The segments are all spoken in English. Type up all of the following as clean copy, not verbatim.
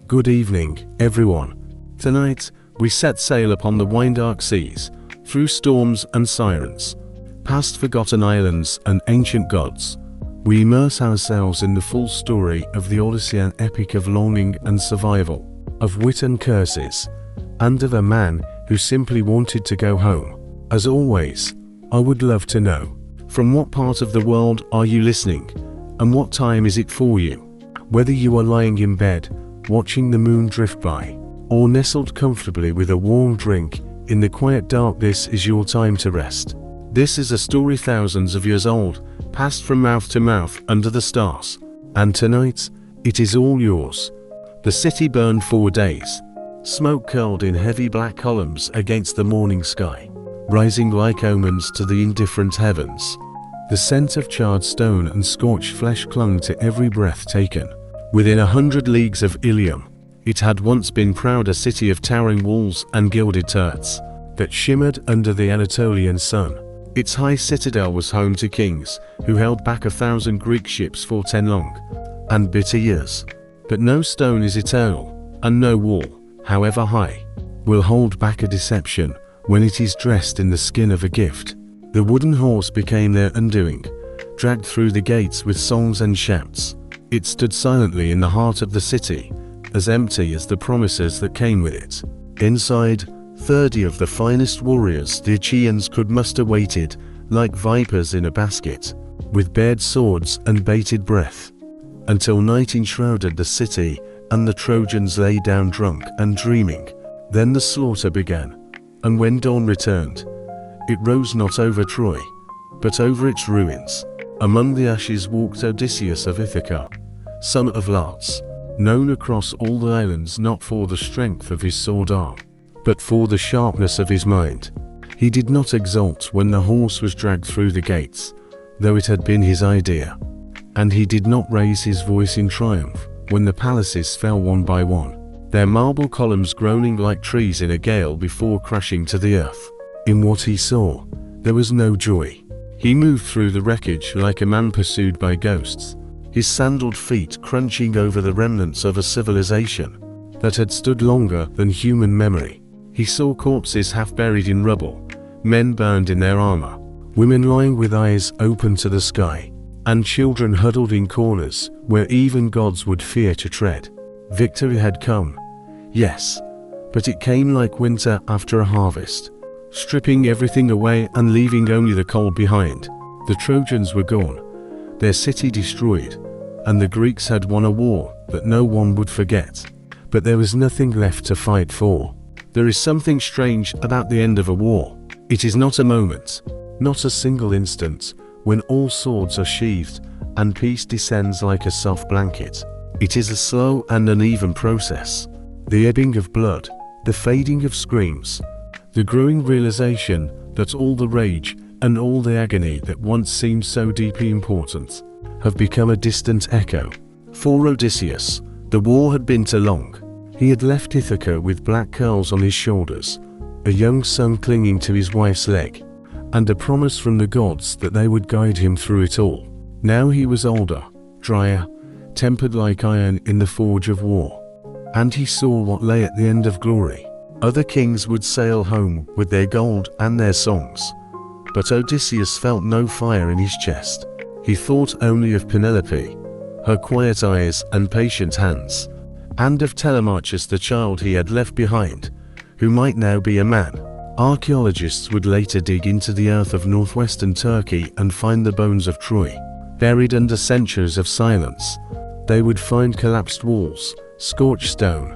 Good evening, everyone. Tonight, we set sail upon the wine-dark seas, through storms and sirens, past forgotten islands and ancient gods. We immerse ourselves in the full story of the Odyssey, an epic of longing and survival, of wit and curses, and of a man who simply wanted to go home. As always, I would love to know, from what part of the world are you listening, and what time is it for you? Whether you are lying in bed, watching the moon drift by, or nestled comfortably with a warm drink in the quiet dark, this is your time to rest. This is a story thousands of years old, passed from mouth to mouth under the stars. And tonight, it is all yours. The city burned for days. Smoke curled in heavy black columns against the morning sky, rising like omens to the indifferent heavens. The scent of charred stone and scorched flesh clung to every breath taken. Within 100 leagues of Ilium, it had once been proud, a city of towering walls and gilded turrets that shimmered under the Anatolian sun. Its high citadel was home to kings who held back 1,000 Greek ships for 10 long and bitter years. But no stone is eternal, and no wall, however high, will hold back a deception when it is dressed in the skin of a gift. The wooden horse became their undoing, dragged through the gates with songs and shouts. It stood silently in the heart of the city, as empty as the promises that came with it. Inside, 30 of the finest warriors the Achaeans could muster waited, like vipers in a basket, with bared swords and bated breath, until night enshrouded the city and the Trojans lay down drunk and dreaming. Then the slaughter began, and when dawn returned, it rose not over Troy, but over its ruins. Among the ashes walked Odysseus of Ithaca, son of Laertes, known across all the islands not for the strength of his sword arm, but for the sharpness of his mind. He did not exult when the horse was dragged through the gates, though it had been his idea, and he did not raise his voice in triumph when the palaces fell one by one, their marble columns groaning like trees in a gale before crashing to the earth. In what he saw, there was no joy. He moved through the wreckage like a man pursued by ghosts, his sandaled feet crunching over the remnants of a civilization that had stood longer than human memory. He saw corpses half buried in rubble, men burned in their armor, women lying with eyes open to the sky, and children huddled in corners where even gods would fear to tread. Victory had come, yes, but it came like winter after a harvest, stripping everything away and leaving only the cold behind. The Trojans were gone, their city destroyed, and the Greeks had won a war that no one would forget. But there was nothing left to fight for. There is something strange about the end of a war. It is not a moment, not a single instant, when all swords are sheathed and peace descends like a soft blanket. It is a slow and uneven process. The ebbing of blood, the fading of screams, the growing realization that all the rage and all the agony that once seemed so deeply important have become a distant echo. For Odysseus, the war had been too long. He had left Ithaca with black curls on his shoulders, a young son clinging to his wife's leg, and a promise from the gods that they would guide him through it all. Now he was older, drier, tempered like iron in the forge of war, and he saw what lay at the end of glory. Other kings would sail home with their gold and their songs, but Odysseus felt no fire in his chest. He thought only of Penelope, her quiet eyes and patient hands, and of Telemachus, the child he had left behind, who might now be a man. Archaeologists would later dig into the earth of northwestern Turkey and find the bones of Troy. Buried under centuries of silence, they would find collapsed walls, scorched stone,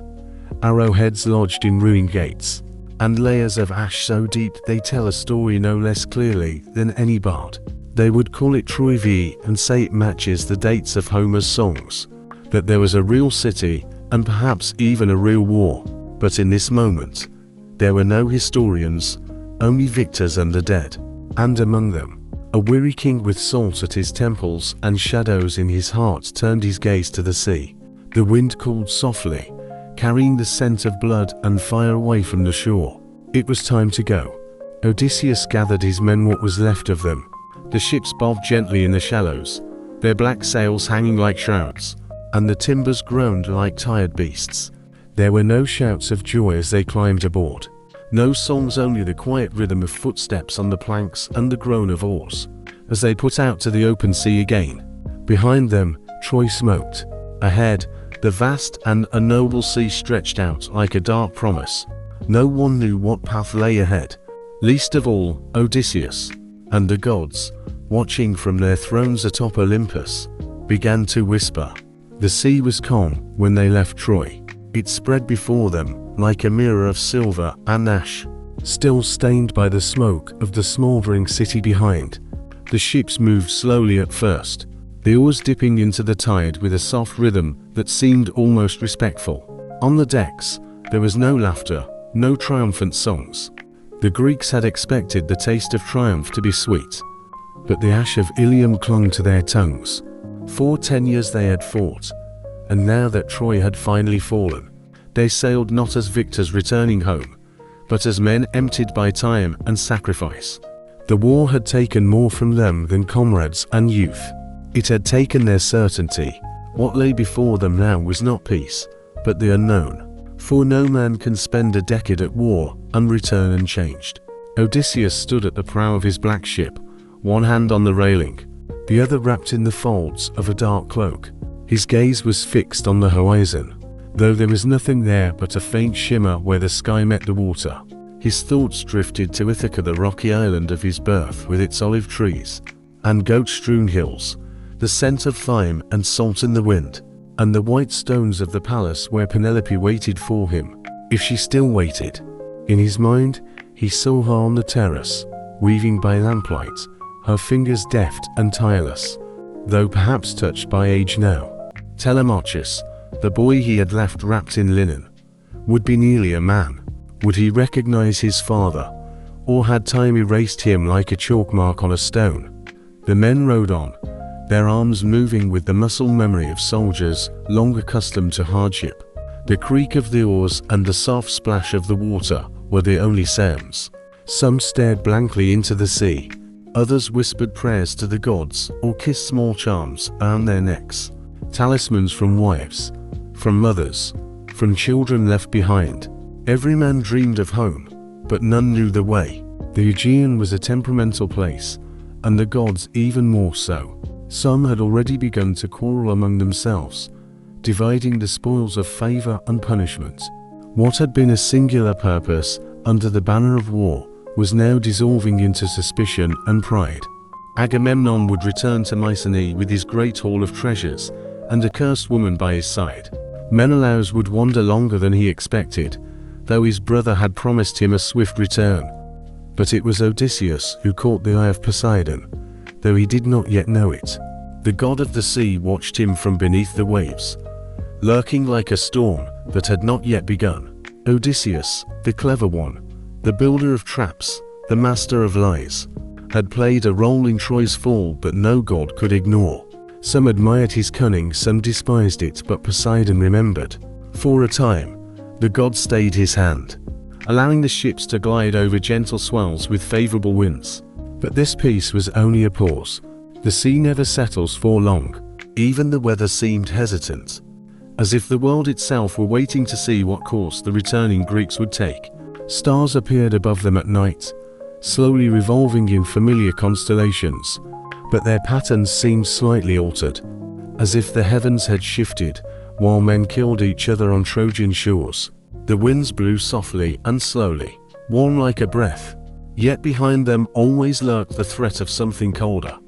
arrowheads lodged in ruined gates, and layers of ash so deep they tell a story no less clearly than any bard. They would call it Troy and say it matches the dates of Homer's songs, that there was a real city and perhaps even a real war. But in this moment, there were no historians, only victors and the dead, and among them, a weary king with salt at his temples and shadows in his heart turned his gaze to the sea. The wind called softly, carrying the scent of blood and fire away from the shore. It was time to go. Odysseus gathered his men, what was left of them. The ships bobbed gently in the shallows, their black sails hanging like shrouds, and the timbers groaned like tired beasts. There were no shouts of joy as they climbed aboard. No songs, only the quiet rhythm of footsteps on the planks and the groan of oars. As they put out to the open sea again, behind them, Troy smoked. Ahead, the vast and unknowable sea stretched out like a dark promise. No one knew what path lay ahead, least of all Odysseus. And the gods, watching from their thrones atop Olympus, began to whisper. The sea was calm when they left Troy. It spread before them like a mirror of silver and ash, still stained by the smoke of the smoldering city behind. The ships moved slowly at first, the oars dipping into the tide with a soft rhythm that seemed almost respectful. On the decks, there was no laughter, no triumphant songs. The Greeks had expected the taste of triumph to be sweet, but the ash of Ilium clung to their tongues. For 10 years they had fought, and now that Troy had finally fallen, they sailed not as victors returning home, but as men emptied by time and sacrifice. The war had taken more from them than comrades and youth. It had taken their certainty. What lay before them now was not peace, but the unknown. For no man can spend a decade at war and return unchanged. Odysseus stood at the prow of his black ship, one hand on the railing, the other wrapped in the folds of a dark cloak. His gaze was fixed on the horizon, though there was nothing there but a faint shimmer where the sky met the water. His thoughts drifted to Ithaca, the rocky island of his birth with its olive trees and goat-strewn hills, the scent of thyme and salt in the wind, and the white stones of the palace where Penelope waited for him, if she still waited. In his mind, he saw her on the terrace, weaving by lamplight, her fingers deft and tireless, though perhaps touched by age now. Telemachus, the boy he had left wrapped in linen, would be nearly a man. Would he recognize his father, or had time erased him like a chalk mark on a stone? The men rowed on, their arms moving with the muscle memory of soldiers long accustomed to hardship. The creak of the oars and the soft splash of the water were the only sounds. Some stared blankly into the sea, others whispered prayers to the gods or kissed small charms around their necks. Talismans from wives, from mothers, from children left behind. Every man dreamed of home, but none knew the way. The Aegean was a temperamental place, and the gods even more so. Some had already begun to quarrel among themselves, dividing the spoils of favor and punishment. What had been a singular purpose under the banner of war was now dissolving into suspicion and pride. Agamemnon would return to Mycenae with his great haul of treasures and a cursed woman by his side. Menelaus would wander longer than he expected, though his brother had promised him a swift return. But it was Odysseus who caught the eye of Poseidon, though he did not yet know it. The god of the sea watched him from beneath the waves, lurking like a storm that had not yet begun. Odysseus, the clever one, the builder of traps, the master of lies, had played a role in Troy's fall but no god could ignore. Some admired his cunning, some despised it, but Poseidon remembered. For a time, the god stayed his hand, allowing the ships to glide over gentle swells with favorable winds. But this peace was only a pause. The sea never settles for long. Even the weather seemed hesitant, as if the world itself were waiting to see what course the returning Greeks would take. Stars appeared above them at night, slowly revolving in familiar constellations, but their patterns seemed slightly altered, as if the heavens had shifted while men killed each other on Trojan shores. The winds blew softly and slowly, warm like a breath, yet behind them always lurked the threat of something colder,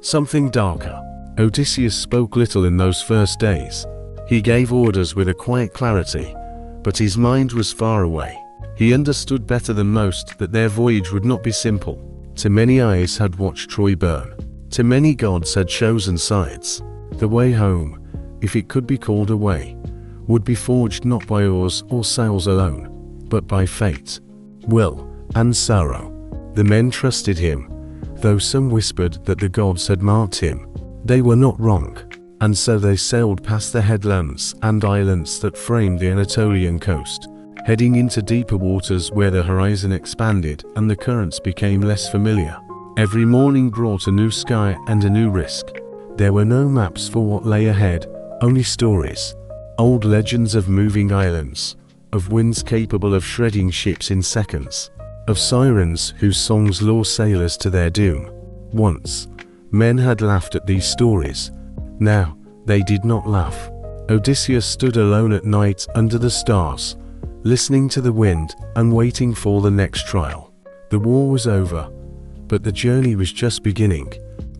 something darker. Odysseus spoke little in those first days. He gave orders with a quiet clarity, but his mind was far away. He understood better than most that their voyage would not be simple. Too many eyes had watched Troy burn. Too many gods had chosen sides. The way home, if it could be called a way, would be forged not by oars or sails alone, but by fate, will, and sorrow. The men trusted him, though some whispered that the gods had marked him. They were not wrong, and so they sailed past the headlands and islands that framed the Anatolian coast, heading into deeper waters where the horizon expanded and the currents became less familiar. Every morning brought a new sky and a new risk. There were no maps for what lay ahead, only stories. Old legends of moving islands, of winds capable of shredding ships in seconds, of sirens whose songs lure sailors to their doom. Once, men had laughed at these stories. Now, they did not laugh. Odysseus stood alone at night under the stars, listening to the wind and waiting for the next trial. The war was over, but the journey was just beginning.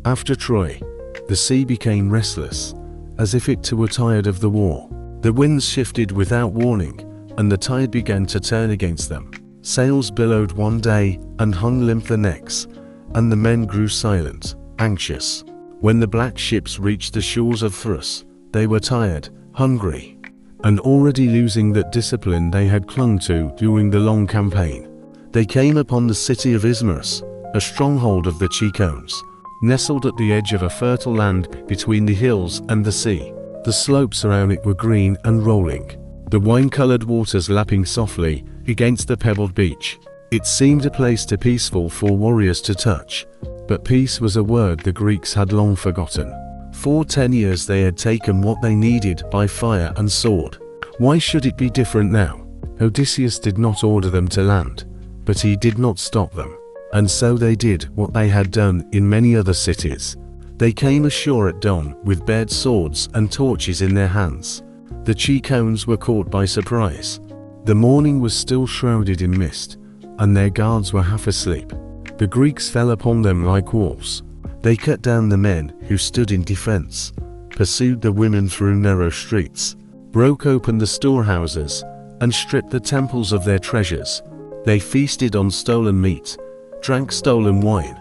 After Troy, the sea became restless, as if it too were tired of the war. The winds shifted without warning, and the tide began to turn against them. Sails billowed one day and hung limp the next, and the men grew silent, anxious. When the black ships reached the shores of Thrace, they were tired, hungry, and already losing that discipline they had clung to during the long campaign. They came upon the city of Ismarus, a stronghold of the Chicones, nestled at the edge of a fertile land between the hills and the sea. The slopes around it were green and rolling, the wine-colored waters lapping softly against the pebbled beach. It seemed a place too peaceful for warriors to touch, but peace was a word the Greeks had long forgotten. For 10 years they had taken what they needed by fire and sword. Why should it be different now? Odysseus did not order them to land, but he did not stop them. And so they did what they had done in many other cities. They came ashore at dawn with bared swords and torches in their hands. The Chicones were caught by surprise. The morning was still shrouded in mist, and their guards were half asleep. The Greeks fell upon them like wolves. They cut down the men who stood in defense, pursued the women through narrow streets, broke open the storehouses, and stripped the temples of their treasures. They feasted on stolen meat, drank stolen wine,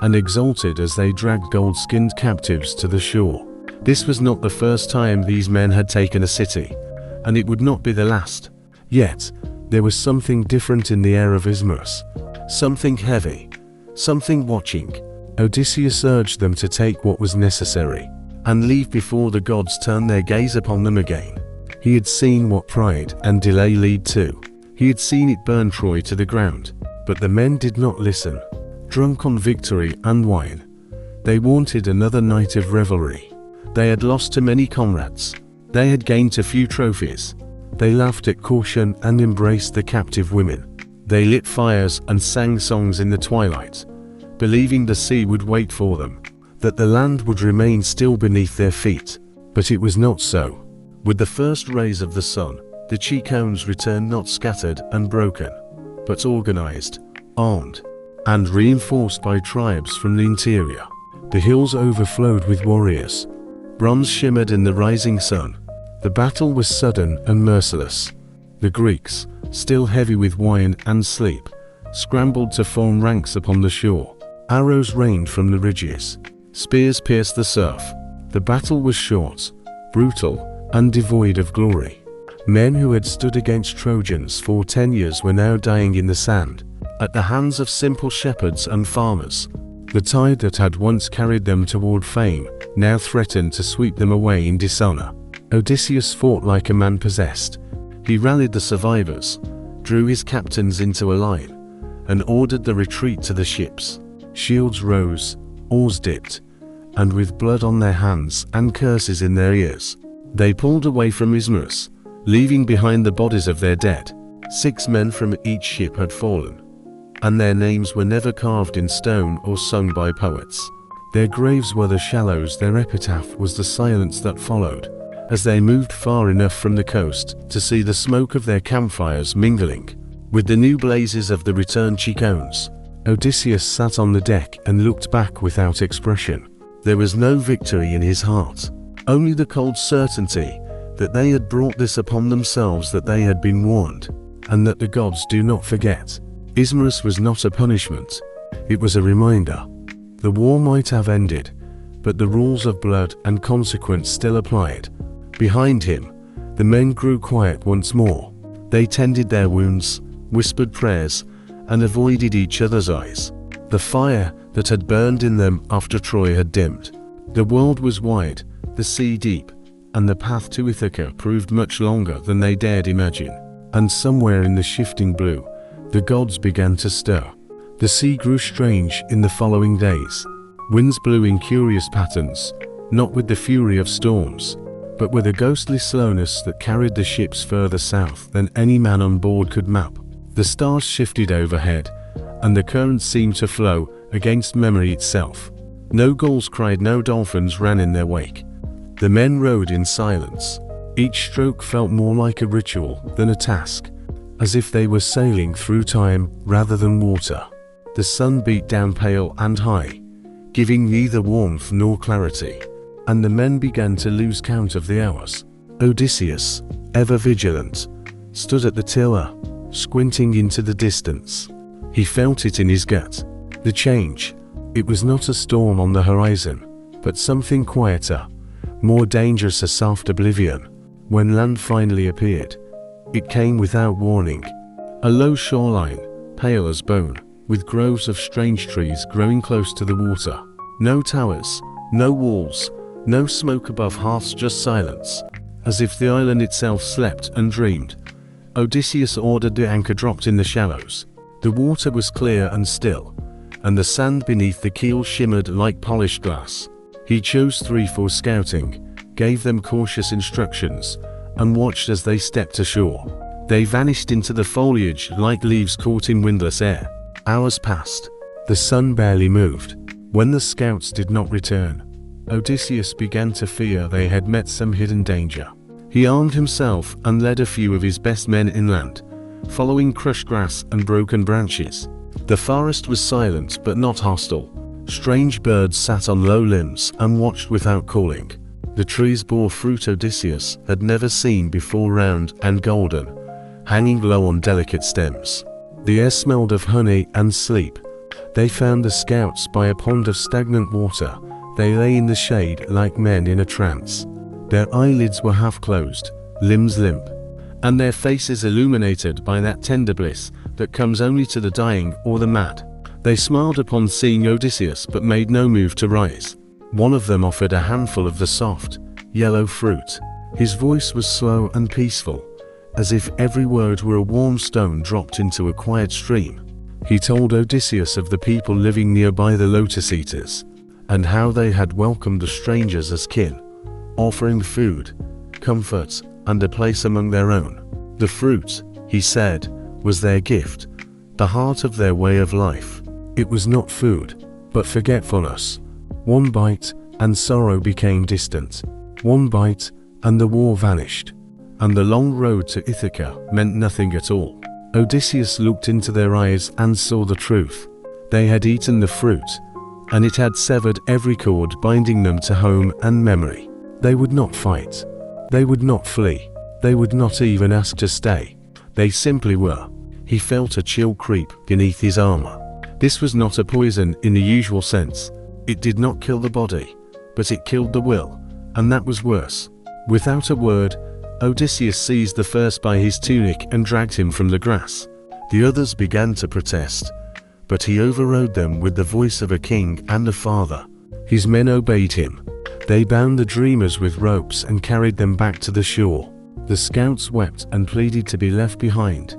and exulted as they dragged gold-skinned captives to the shore. This was not the first time these men had taken a city, and it would not be the last. Yet, there was something different in the air of Ismarus, something heavy, something watching. Odysseus urged them to take what was necessary, and leave before the gods turned their gaze upon them again. He had seen what pride and delay lead to. He had seen it burn Troy to the ground, but the men did not listen. Drunk on victory and wine, they wanted another night of revelry. They had lost too many comrades. They had gained too few trophies. They laughed at caution and embraced the captive women. They lit fires and sang songs in the twilight, believing the sea would wait for them, that the land would remain still beneath their feet. But it was not so. With the first rays of the sun, the Chicones returned not scattered and broken, but organized, armed, and reinforced by tribes from the interior. The hills overflowed with warriors. Bronze shimmered in the rising sun. The battle was sudden and merciless. The Greeks, still heavy with wine and sleep, scrambled to form ranks upon the shore. Arrows rained from the ridges. Spears pierced the surf. The battle was short, brutal, and devoid of glory. Men who had stood against Trojans for 10 years were now dying in the sand, at the hands of simple shepherds and farmers. The tide that had once carried them toward fame now threatened to sweep them away in dishonor. Odysseus fought like a man possessed. He rallied the survivors, drew his captains into a line, and ordered the retreat to the ships. Shields rose, oars dipped, and with blood on their hands and curses in their ears, they pulled away from Ismarus, leaving behind the bodies of their dead. 6 men from each ship had fallen, and their names were never carved in stone or sung by poets. Their graves were the shallows, their epitaph was the silence that followed, as they moved far enough from the coast to see the smoke of their campfires mingling with the new blazes of the returned Chicones. Odysseus sat on the deck and looked back without expression. There was no victory in his heart, only the cold certainty that they had brought this upon themselves, that they had been warned, and that the gods do not forget. Ismarus was not a punishment, it was a reminder. The war might have ended, but the rules of blood and consequence still applied. Behind him, the men grew quiet once more. They tended their wounds, whispered prayers, and avoided each other's eyes. The fire that had burned in them after Troy had dimmed. The world was wide, the sea deep, and the path to Ithaca proved much longer than they dared imagine. And somewhere in the shifting blue, the gods began to stir. The sea grew strange in the following days. Winds blew in curious patterns, not with the fury of storms, but with a ghostly slowness that carried the ships further south than any man on board could map. The stars shifted overhead, and the current seemed to flow against memory itself. No gulls cried, no dolphins ran in their wake. The men rowed in silence. Each stroke felt more like a ritual than a task, as if they were sailing through time rather than water. The sun beat down pale and high, giving neither warmth nor clarity, and the men began to lose count of the hours. Odysseus, ever vigilant, stood at the tiller, squinting into the distance. He felt it in his gut. The change. It was not a storm on the horizon, but something quieter, more dangerous, a soft oblivion. When land finally appeared, it came without warning. A low shoreline, pale as bone, with groves of strange trees growing close to the water. No towers, no walls, no smoke above hearths, just silence, as if the island itself slept and dreamed. Odysseus ordered the anchor dropped in the shallows. The water was clear and still, and the sand beneath the keel shimmered like polished glass. He chose 3 for scouting, gave them cautious instructions, and watched as they stepped ashore. They vanished into the foliage like leaves caught in windless air. Hours passed. The sun barely moved. When the scouts did not return, Odysseus began to fear they had met some hidden danger. He armed himself and led a few of his best men inland, following crushed grass and broken branches. The forest was silent but not hostile. Strange birds sat on low limbs and watched without calling. The trees bore fruit Odysseus had never seen before, round and golden, hanging low on delicate stems. The air smelled of honey and sleep. They found the scouts by a pond of stagnant water. They lay in the shade like men in a trance. Their eyelids were half closed, limbs limp, and their faces illuminated by that tender bliss that comes only to the dying or the mad. They smiled upon seeing Odysseus but made no move to rise. One of them offered a handful of the soft, yellow fruit. His voice was slow and peaceful, as if every word were a warm stone dropped into a quiet stream. He told Odysseus of the people living nearby, the Lotus-Eaters, and how they had welcomed the strangers as kin, offering food, comfort, and a place among their own. The fruit, he said, was their gift, the heart of their way of life. It was not food, but forgetfulness. One bite, and sorrow became distant. One bite, and the war vanished, and the long road to Ithaca meant nothing at all. Odysseus looked into their eyes and saw the truth. They had eaten the fruit, and it had severed every cord binding them to home and memory. They would not fight. They would not flee. They would not even ask to stay. They simply were. He felt a chill creep beneath his armor. This was not a poison in the usual sense. It did not kill the body, but it killed the will, and that was worse. Without a word, Odysseus seized the first by his tunic and dragged him from the grass. The others began to protest, but he overrode them with the voice of a king and a father. His men obeyed him. They bound the dreamers with ropes and carried them back to the shore. The scouts wept and pleaded to be left behind,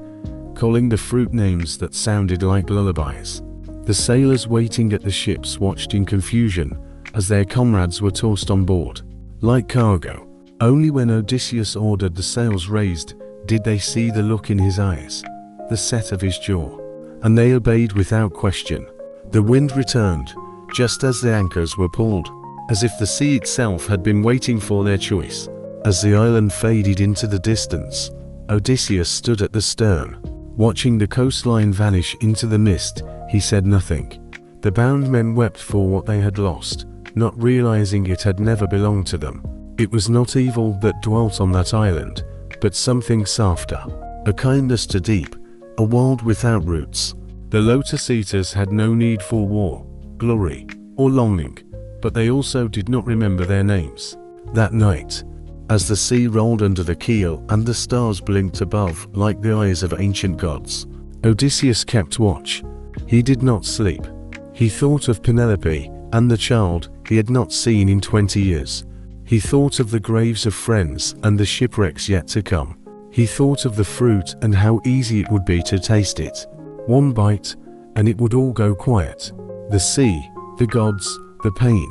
calling the fruit names that sounded like lullabies. The sailors waiting at the ships watched in confusion as their comrades were tossed on board, like cargo. Only when Odysseus ordered the sails raised did they see the look in his eyes, the set of his jaw, and they obeyed without question. The wind returned, just as the anchors were pulled, as if the sea itself had been waiting for their choice. As the island faded into the distance, Odysseus stood at the stern, watching the coastline vanish into the mist. He said nothing. The bound men wept for what they had lost, not realizing it had never belonged to them. It was not evil that dwelt on that island, but something softer, a kindness to deep, a world without roots. The Lotus-Eaters had no need for war, glory, or longing, but they also did not remember their names. That night, as the sea rolled under the keel and the stars blinked above like the eyes of ancient gods, Odysseus kept watch. He did not sleep. He thought of Penelope and the child he had not seen in 20 years. He thought of the graves of friends and the shipwrecks yet to come. He thought of the fruit and how easy it would be to taste it. One bite, and it would all go quiet. The sea, the gods, the pain.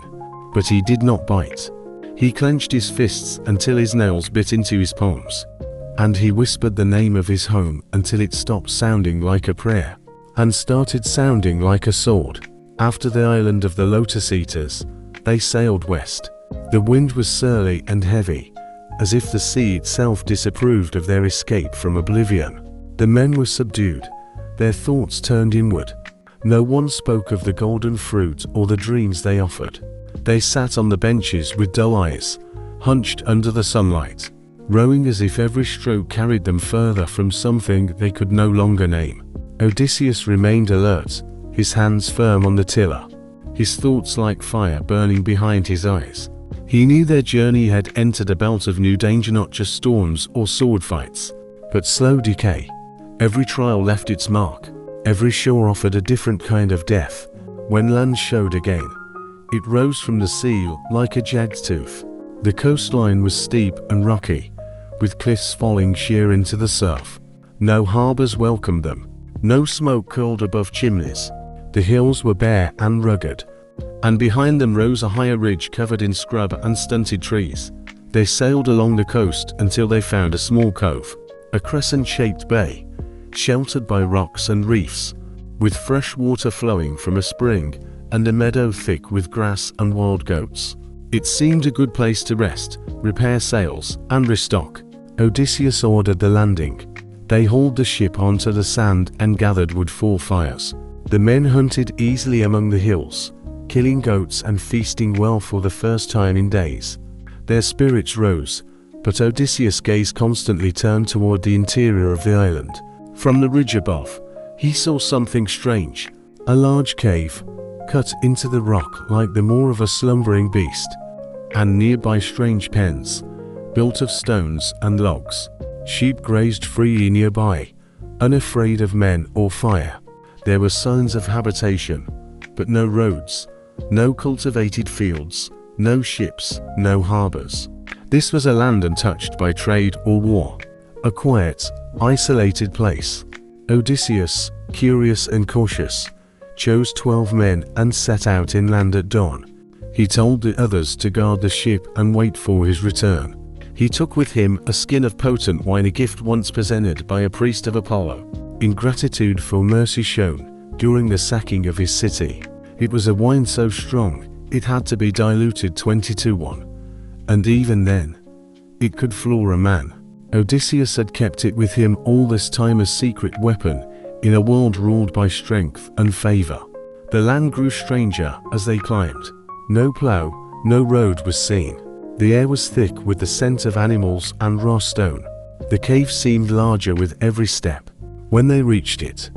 But he did not bite. He clenched his fists until his nails bit into his palms. And he whispered the name of his home until it stopped sounding like a prayer and started sounding like a sword. After the island of the Lotus-Eaters, they sailed west. The wind was surly and heavy, as if the sea itself disapproved of their escape from oblivion. The men were subdued, their thoughts turned inward. No one spoke of the golden fruit or the dreams they offered. They sat on the benches with dull eyes, hunched under the sunlight, rowing as if every stroke carried them further from something they could no longer name. Odysseus remained alert, his hands firm on the tiller, his thoughts like fire burning behind his eyes. He knew their journey had entered a belt of new danger, not just storms or sword fights, but slow decay. Every trial left its mark, every shore offered a different kind of death. When land showed again, it rose from the sea like a jagged tooth. The coastline was steep and rocky, with cliffs falling sheer into the surf. No harbors welcomed them, no smoke curled above chimneys. The hills were bare and rugged, and behind them rose a higher ridge covered in scrub and stunted trees. They sailed along the coast until they found a small cove, a crescent-shaped bay, sheltered by rocks and reefs, with fresh water flowing from a spring and a meadow thick with grass and wild goats. It seemed a good place to rest, repair sails, and restock. Odysseus ordered the landing. They hauled the ship onto the sand and gathered wood for fires. The men hunted easily among the hills, killing goats and feasting well for the first time in days. Their spirits rose, but Odysseus' gaze constantly turned toward the interior of the island. From the ridge above, he saw something strange, a large cave, cut into the rock like the maw of a slumbering beast, and nearby strange pens, built of stones and logs. Sheep grazed freely nearby, unafraid of men or fire. There were signs of habitation, but no roads, no cultivated fields, no ships, no harbors. This was a land untouched by trade or war, a quiet, isolated place. Odysseus, curious and cautious, chose 12 men and set out inland at dawn. He told the others to guard the ship and wait for his return. He took with him a skin of potent wine, a gift once presented by a priest of Apollo, in gratitude for mercy shown during the sacking of his city. It was a wine so strong, it had to be diluted 20-1. And even then, it could floor a man. Odysseus had kept it with him all this time, a secret weapon in a world ruled by strength and favor. The land grew stranger as they climbed. No plow, no road was seen. The air was thick with the scent of animals and raw stone. The cave seemed larger with every step. When they reached it,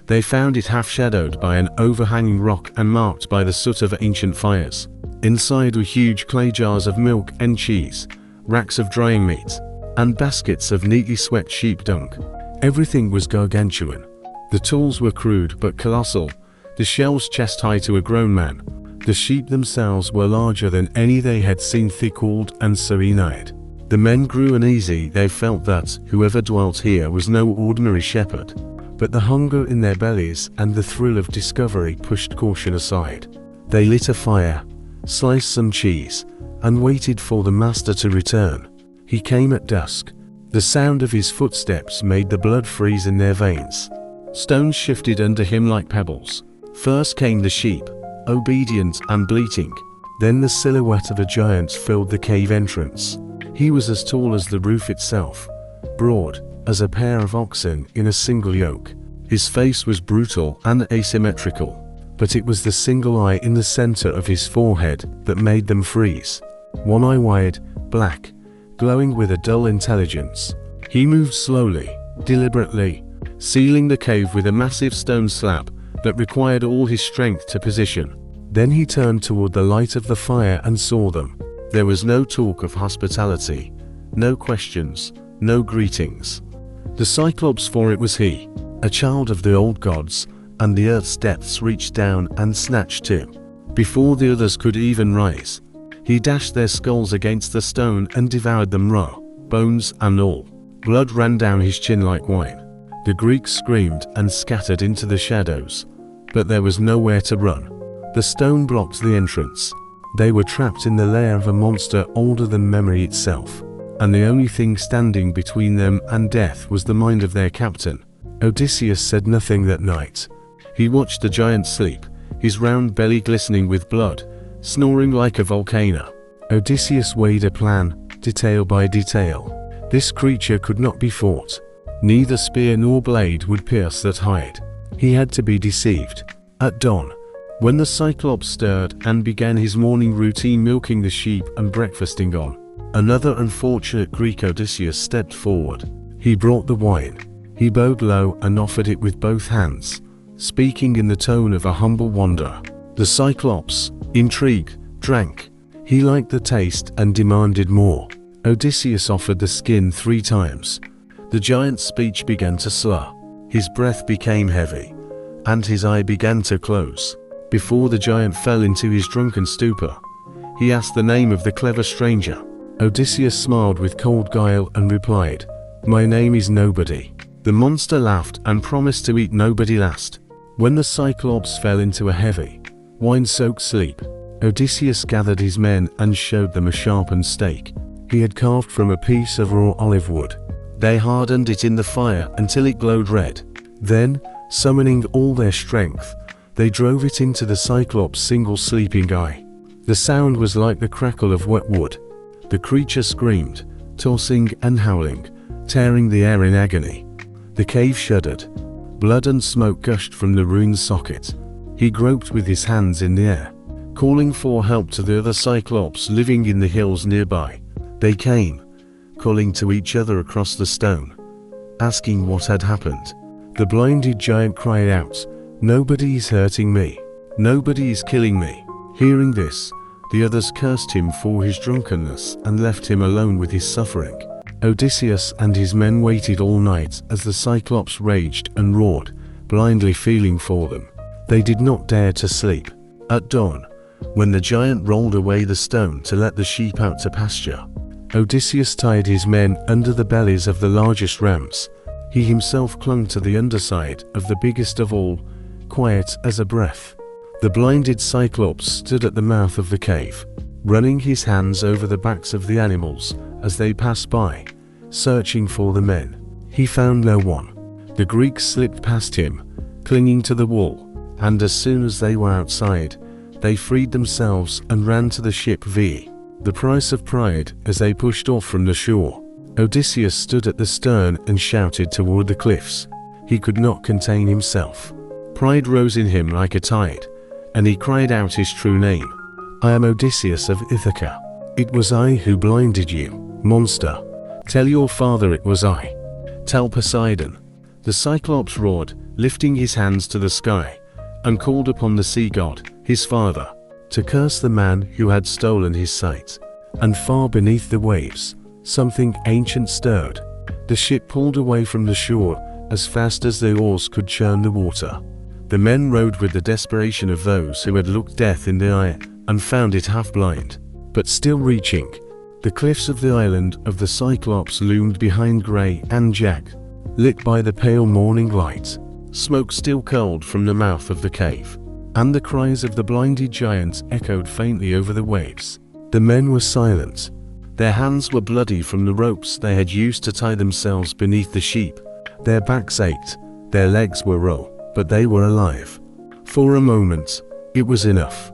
they found it half shadowed by an overhanging rock and marked by the soot of ancient fires. Inside were huge clay jars of milk and cheese, racks of drying meat, and baskets of neatly swept sheep dung. Everything was gargantuan. The tools were crude but colossal, the shelves chest-high to a grown man. The sheep themselves were larger than any they had seen, thick-walled and serene-eyed. The men grew uneasy. They felt that whoever dwelt here was no ordinary shepherd. But the hunger in their bellies and the thrill of discovery pushed caution aside. They lit a fire, sliced some cheese, and waited for the master to return. He came at dusk. The sound of his footsteps made the blood freeze in their veins. Stones shifted under him like pebbles. First came the sheep, obedient and bleating. Then the silhouette of a giant filled the cave entrance. He was as tall as the roof itself, broad as a pair of oxen in a single yoke. His face was brutal and asymmetrical, but it was the single eye in the center of his forehead that made them freeze. One eye wide, black, glowing with a dull intelligence. He moved slowly, deliberately, sealing the cave with a massive stone slab that required all his strength to position. Then he turned toward the light of the fire and saw them. There was no talk of hospitality, no questions, no greetings. The Cyclops, for it was he, a child of the old gods, and the earth's depths reached down and snatched him. Before the others could even rise, he dashed their skulls against the stone and devoured them raw, bones and all. Blood ran down his chin like wine. The Greeks screamed and scattered into the shadows, but there was nowhere to run. The stone blocked the entrance. They were trapped in the lair of a monster older than memory itself, and the only thing standing between them and death was the mind of their captain. Odysseus said nothing that night. He watched the giant sleep, his round belly glistening with blood, snoring like a volcano. Odysseus weighed a plan, detail by detail. This creature could not be fought. Neither spear nor blade would pierce that hide. He had to be deceived. At dawn, when the Cyclops stirred and began his morning routine, milking the sheep and breakfasting on another unfortunate Greek, Odysseus stepped forward. He brought the wine. He bowed low and offered it with both hands, speaking in the tone of a humble wanderer. The Cyclops, intrigued, drank. He liked the taste and demanded more. Odysseus offered the skin 3 times. The giant's speech began to slur. His breath became heavy, and his eye began to close. Before the giant fell into his drunken stupor, he asked the name of the clever stranger. Odysseus smiled with cold guile and replied, "My name is Nobody." The monster laughed and promised to eat nobody last. When the Cyclops fell into a heavy, wine-soaked sleep, Odysseus gathered his men and showed them a sharpened stake he had carved from a piece of raw olive wood. They hardened it in the fire until it glowed red. Then, summoning all their strength, they drove it into the Cyclops' single sleeping eye. The sound was like the crackle of wet wood. The creature screamed, tossing and howling, tearing the air in agony. The cave shuddered. Blood and smoke gushed from the ruined socket. He groped with his hands in the air, calling for help to the other Cyclops living in the hills nearby. They came, calling to each other across the stone, asking what had happened. The blinded giant cried out, "Nobody is hurting me. Nobody is killing me." Hearing this, the others cursed him for his drunkenness and left him alone with his suffering. Odysseus and his men waited all night as the Cyclops raged and roared, blindly feeling for them. They did not dare to sleep. At dawn, when the giant rolled away the stone to let the sheep out to pasture, Odysseus tied his men under the bellies of the largest rams. He himself clung to the underside of the biggest of all, quiet as a breath. The blinded Cyclops stood at the mouth of the cave, running his hands over the backs of the animals as they passed by, searching for the men. He found no one. The Greeks slipped past him, clinging to the wall, and as soon as they were outside, they freed themselves and ran to the ship V. The price of pride as they pushed off from the shore. Odysseus stood at the stern and shouted toward the cliffs. He could not contain himself. Pride rose in him like a tide, and he cried out his true name. "I am Odysseus of Ithaca. It was I who blinded you, monster. Tell your father it was I. Tell Poseidon." The Cyclops roared, lifting his hands to the sky, and called upon the sea god, his father, to curse the man who had stolen his sight. And far beneath the waves, something ancient stirred. The ship pulled away from the shore as fast as their oars could churn the water. The men rowed with the desperation of those who had looked death in the eye and found it half blind, but still reaching. The cliffs of the island of the Cyclops loomed behind grey and jagged, lit by the pale morning light. Smoke still curled from the mouth of the cave, and the cries of the blinded giants echoed faintly over the waves. The men were silent. Their hands were bloody from the ropes they had used to tie themselves beneath the sheep. Their backs ached, their legs were raw, but they were alive. For a moment, it was enough.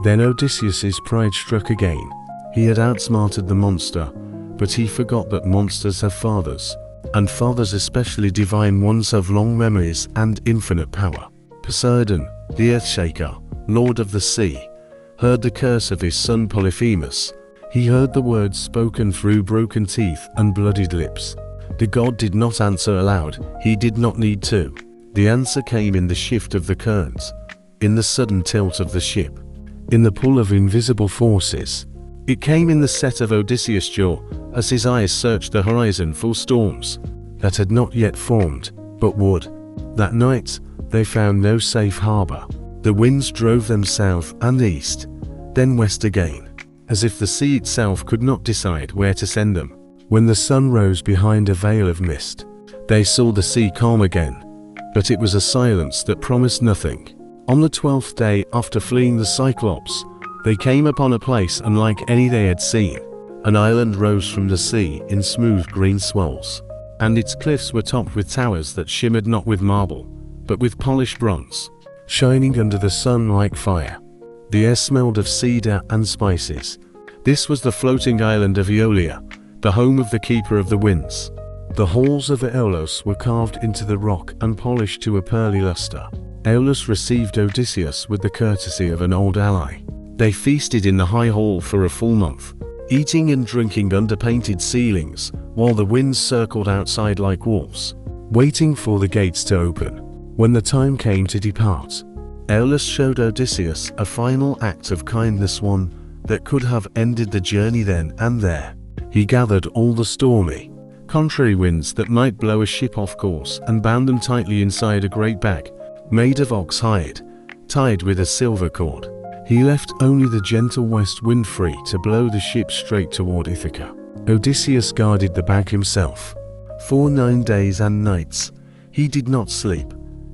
Then Odysseus's pride struck again. He had outsmarted the monster, but he forgot that monsters have fathers, and fathers, especially divine ones, have long memories and infinite power. Poseidon, the Earthshaker, lord of the sea, heard the curse of his son Polyphemus. He heard the words spoken through broken teeth and bloodied lips. The god did not answer aloud. He did not need to. The answer came in the shift of the currents, in the sudden tilt of the ship, in the pull of invisible forces. It came in the set of Odysseus' jaw as his eyes searched the horizon for storms that had not yet formed, but would. That night, they found no safe harbor. The winds drove them south and east, then west again, as if the sea itself could not decide where to send them. When the sun rose behind a veil of mist, they saw the sea calm again, but it was a silence that promised nothing. On the 12th day after fleeing the Cyclops, They came upon a place unlike any they had seen. An island rose from the sea in smooth green swells, and its cliffs were topped with towers that shimmered not with marble, but with polished bronze, shining under the sun like fire. The air smelled of cedar and spices. This was the floating island of Aeolia, the home of the Keeper of the Winds. The halls of Aeolus were carved into the rock and polished to a pearly luster. Aeolus received Odysseus with the courtesy of an old ally. They feasted in the high hall for a full month, eating and drinking under painted ceilings, while the winds circled outside like wolves, waiting for the gates to open. When the time came to depart, Aeolus showed Odysseus a final act of kindness, one that could have ended the journey then and there. He gathered all the stormy, contrary winds that might blow a ship off course and bound them tightly inside a great bag, made of ox hide, tied with a silver cord. He left only the gentle west wind free to blow the ship straight toward Ithaca. Odysseus guarded the bag himself. For 9 days and nights, he did not sleep,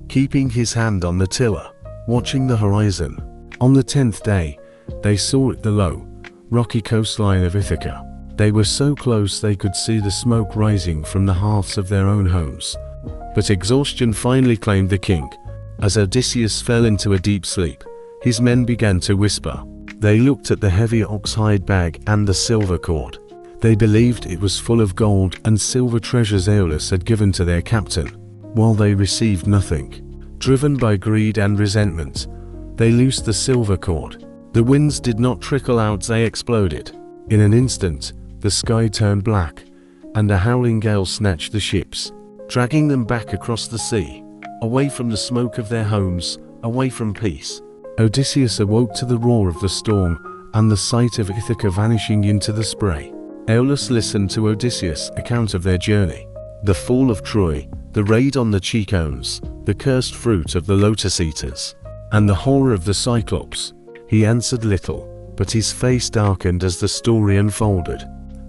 keeping his hand on the tiller, watching the horizon. On the 10th day, they saw the low, rocky coastline of Ithaca. They were so close they could see the smoke rising from the hearths of their own homes. But exhaustion finally claimed the king. As Odysseus fell into a deep sleep, his men began to whisper. They looked at the heavy ox-hide bag and the silver cord. They believed it was full of gold and silver treasures Aeolus had given to their captain, while they received nothing. Driven by greed and resentment, they loosed the silver cord. The winds did not trickle out, they exploded. In an instant, the sky turned black, and a howling gale snatched the ships, dragging them back across the sea, away from the smoke of their homes, away from peace. Odysseus awoke to the roar of the storm and the sight of Ithaca vanishing into the spray. Aeolus listened to Odysseus' account of their journey, the fall of Troy, the raid on the Checones, the cursed fruit of the Lotus-Eaters, and the horror of the Cyclops. He answered little, but his face darkened as the story unfolded.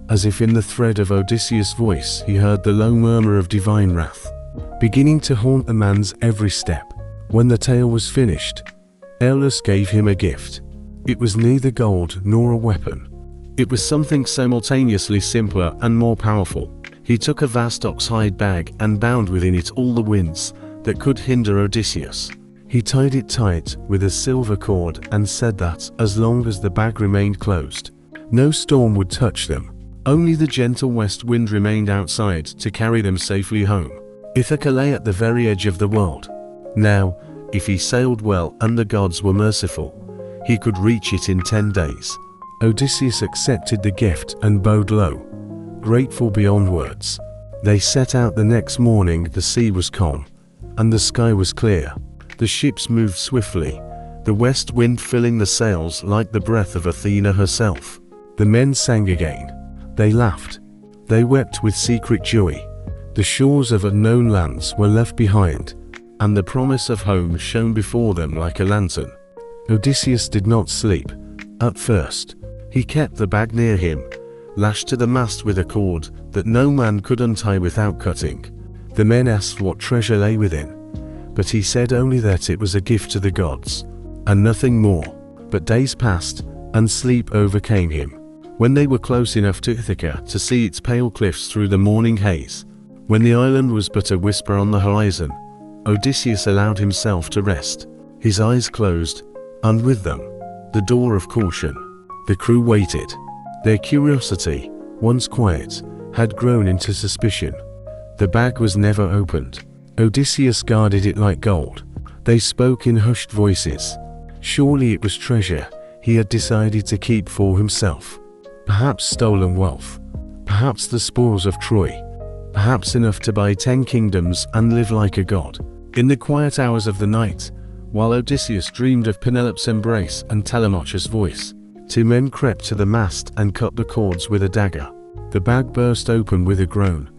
As if in the thread of Odysseus' voice he heard the low murmur of divine wrath, beginning to haunt the man's every step. When the tale was finished, Aeolus gave him a gift. It was neither gold nor a weapon. It was something simultaneously simpler and more powerful. He took a vast ox-hide bag and bound within it all the winds that could hinder Odysseus. He tied it tight with a silver cord and said that, as long as the bag remained closed, no storm would touch them. Only the gentle west wind remained outside to carry them safely home. Ithaca lay at the very edge of the world. Now, if he sailed well and the gods were merciful, he could reach it in 10 days. Odysseus accepted the gift and bowed low, grateful beyond words. They set out the next morning. The sea was calm, and the sky was clear. The ships moved swiftly, the west wind filling the sails like the breath of Athena herself. The men sang again. They laughed. They wept with secret joy. The shores of unknown lands were left behind, and the promise of home shone before them like a lantern. Odysseus did not sleep. At first, he kept the bag near him, lashed to the mast with a cord that no man could untie without cutting. The men asked what treasure lay within, but he said only that it was a gift to the gods, and nothing more. But days passed, and sleep overcame him. When they were close enough to Ithaca to see its pale cliffs through the morning haze, when the island was but a whisper on the horizon, Odysseus allowed himself to rest. His eyes closed, and with them, the door of caution. The crew waited. Their curiosity, once quiet, had grown into suspicion. The bag was never opened. Odysseus guarded it like gold. They spoke in hushed voices. Surely it was treasure he had decided to keep for himself. Perhaps stolen wealth. Perhaps the spoils of Troy. Perhaps enough to buy 10 kingdoms and live like a god. In the quiet hours of the night, while Odysseus dreamed of Penelope's embrace and Telemachus' voice, 2 men crept to the mast and cut the cords with a dagger. The bag burst open with a groan,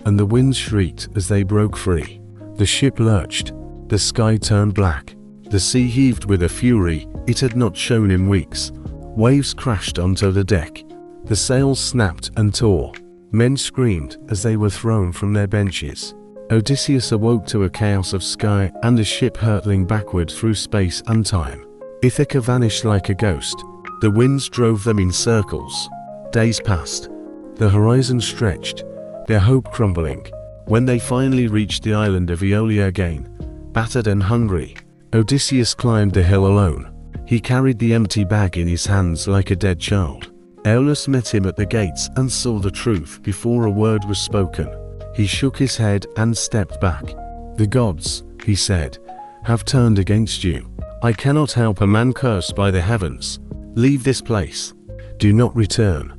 and the winds shrieked as they broke free. The ship lurched. The sky turned black. The sea heaved with a fury it had not shown in weeks. Waves crashed onto the deck. The sails snapped and tore. Men screamed as they were thrown from their benches. Odysseus awoke to a chaos of sky and a ship hurtling backward through space and time. Ithaca vanished like a ghost. The winds drove them in circles. Days passed. The horizon stretched, their hope crumbling. When they finally reached the island of Aeolia again, battered and hungry, Odysseus climbed the hill alone. He carried the empty bag in his hands like a dead child. Aeolus met him at the gates and saw the truth before a word was spoken. He shook his head and stepped back. "The gods," he said, "have turned against you. I cannot help a man cursed by the heavens. Leave this place. Do not return."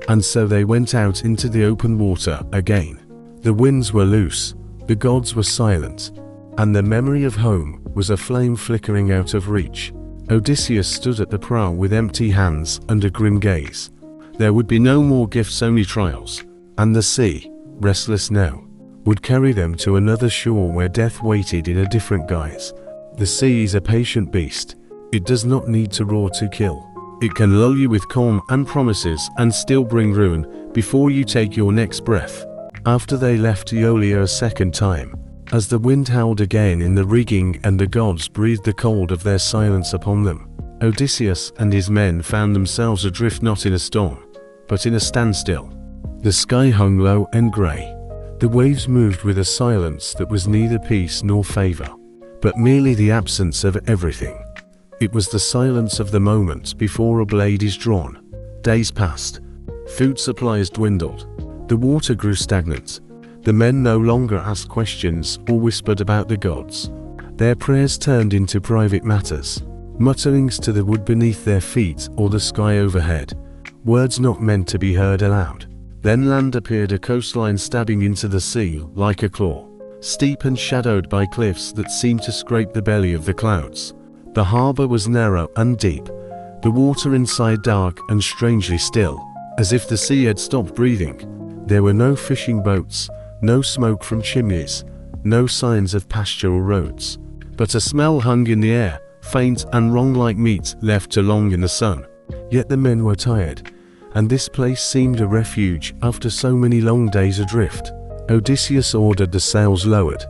And so they went out into the open water again. The winds were loose, the gods were silent, and the memory of home was a flame flickering out of reach. Odysseus stood at the prow with empty hands and a grim gaze. There would be no more gifts, only trials, and the sea, restless now, would carry them to another shore where death waited in a different guise. The sea is a patient beast. It does not need to roar to kill. It can lull you with calm and promises and still bring ruin before you take your next breath. After they left Aeolia a second time, as the wind howled again in the rigging and the gods breathed the cold of their silence upon them, Odysseus and his men found themselves adrift not in a storm, but in a standstill. The sky hung low and grey. The waves moved with a silence that was neither peace nor favour, but merely the absence of everything. It was the silence of the moment before a blade is drawn. Days passed. Food supplies dwindled. The water grew stagnant. The men no longer asked questions or whispered about the gods. Their prayers turned into private matters, mutterings to the wood beneath their feet or the sky overhead, words not meant to be heard aloud. Then land appeared, a coastline stabbing into the sea like a claw, steep and shadowed by cliffs that seemed to scrape the belly of the clouds. The harbour was narrow and deep, the water inside dark and strangely still, as if the sea had stopped breathing. There were no fishing boats, no smoke from chimneys, no signs of pasture or roads, but a smell hung in the air, faint and wrong like meat left too long in the sun. Yet the men were tired, and this place seemed a refuge after so many long days adrift. Odysseus ordered the sails lowered.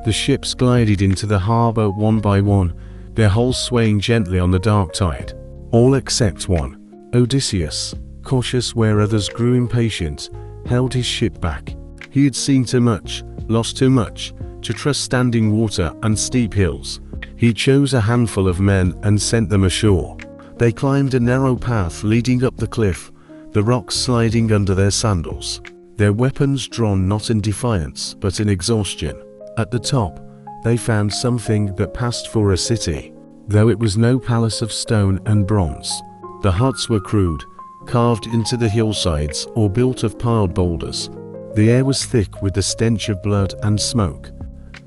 The ships glided into the harbour one by one, their hulls swaying gently on the dark tide. All except one. Odysseus, cautious where others grew impatient, held his ship back. He had seen too much, lost too much, to trust standing water and steep hills. He chose a handful of men and sent them ashore. They climbed a narrow path leading up the cliff, the rocks sliding under their sandals, their weapons drawn not in defiance but in exhaustion. At the top, they found something that passed for a city, though it was no palace of stone and bronze. The huts were crude, carved into the hillsides or built of piled boulders. The air was thick with the stench of blood and smoke.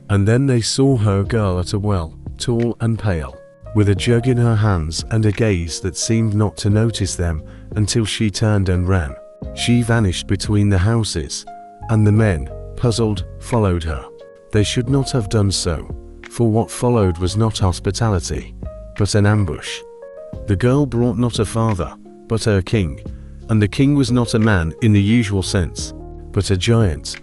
And then they saw her girl at a well, tall and pale, with a jug in her hands and a gaze that seemed not to notice them until she turned and ran. She vanished between the houses, and the men, puzzled, followed her. They should not have done so, for what followed was not hospitality, but an ambush. The girl brought not a father, but her king, and the king was not a man in the usual sense, but a giant,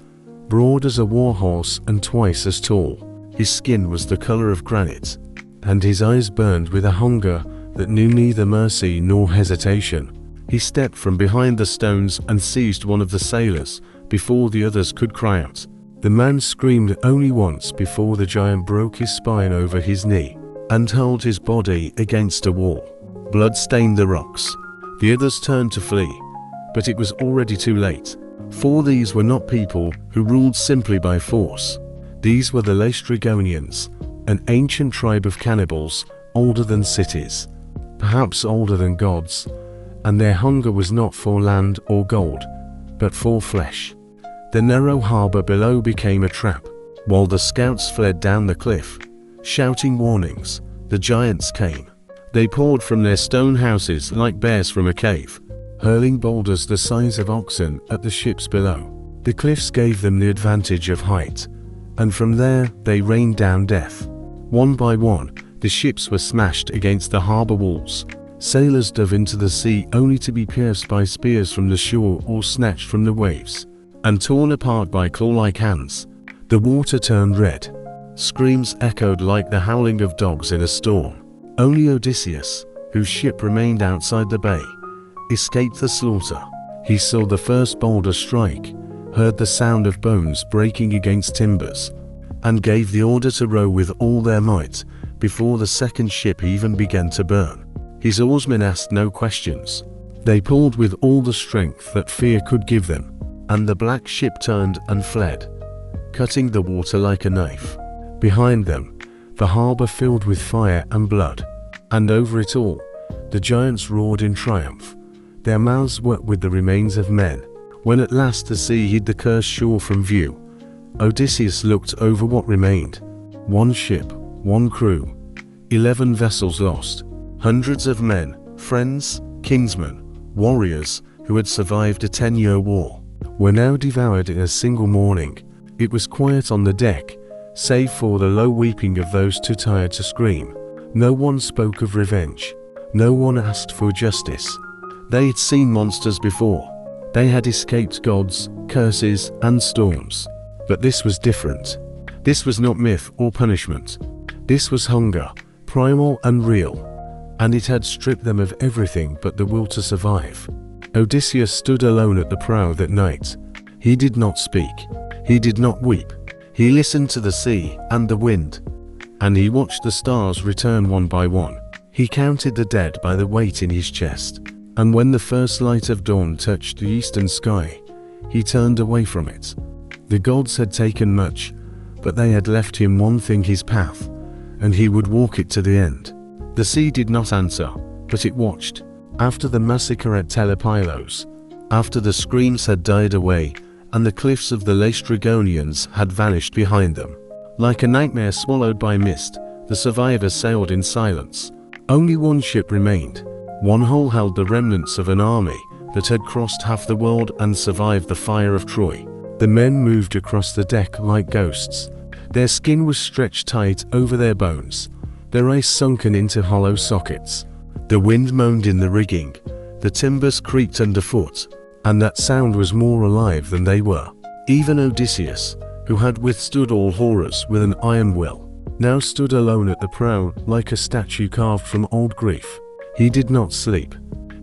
broad as a war horse and twice as tall. His skin was the color of granite, and his eyes burned with a hunger that knew neither mercy nor hesitation. He stepped from behind the stones and seized one of the sailors before the others could cry out. The man screamed only once before the giant broke his spine over his knee and hurled his body against a wall. Blood stained the rocks. The others turned to flee, but it was already too late, for these were not people who ruled simply by force. These were the Laestrygonians, an ancient tribe of cannibals, older than cities, perhaps older than gods, and their hunger was not for land or gold, but for flesh. The narrow harbour below became a trap. While the scouts fled down the cliff, shouting warnings, the giants came. They poured from their stone houses like bears from a cave, hurling boulders the size of oxen at the ships below. The cliffs gave them the advantage of height, and from there they rained down death. One by one, the ships were smashed against the harbour walls. Sailors dove into the sea only to be pierced by spears from the shore or snatched from the waves, and torn apart by claw-like hands. The water turned red. Screams echoed like the howling of dogs in a storm. Only Odysseus, whose ship remained outside the bay, escaped the slaughter. He saw the first boulder strike, heard the sound of bones breaking against timbers, and gave the order to row with all their might before the second ship even began to burn. His oarsmen asked no questions. They pulled with all the strength that fear could give them, and the black ship turned and fled, cutting the water like a knife. Behind them, the harbor filled with fire and blood, and over it all, the giants roared in triumph, their mouths wet with the remains of men. When at last the sea hid the cursed shore from view, Odysseus looked over what remained. One ship, one crew, 11 vessels lost. Hundreds of men, friends, kinsmen, warriors who had survived a 10-year war, were now devoured in a single morning. It was quiet on the deck, save for the low weeping of those too tired to scream. No one spoke of revenge. No one asked for justice. They had seen monsters before. They had escaped gods, curses, and storms. But this was different. This was not myth or punishment. This was hunger, primal and real, and it had stripped them of everything but the will to survive. Odysseus stood alone at the prow that night. He did not speak. He did not weep. He listened to the sea and the wind, and he watched the stars return one by one. He counted the dead by the weight in his chest, and when the first light of dawn touched the eastern sky, he turned away from it. The gods had taken much, but they had left him one thing, his path, and he would walk it to the end. The sea did not answer, but it watched. After the massacre at Telepylos, after the screams had died away, and the cliffs of the Laestrygonians had vanished behind them, like a nightmare swallowed by mist, the survivors sailed in silence. Only one ship remained. One hull held the remnants of an army that had crossed half the world and survived the fire of Troy. The men moved across the deck like ghosts. Their skin was stretched tight over their bones, their eyes sunken into hollow sockets. The wind moaned in the rigging, the timbers creaked underfoot, and that sound was more alive than they were. Even Odysseus, who had withstood all horrors with an iron will, now stood alone at the prow like a statue carved from old grief. He did not sleep.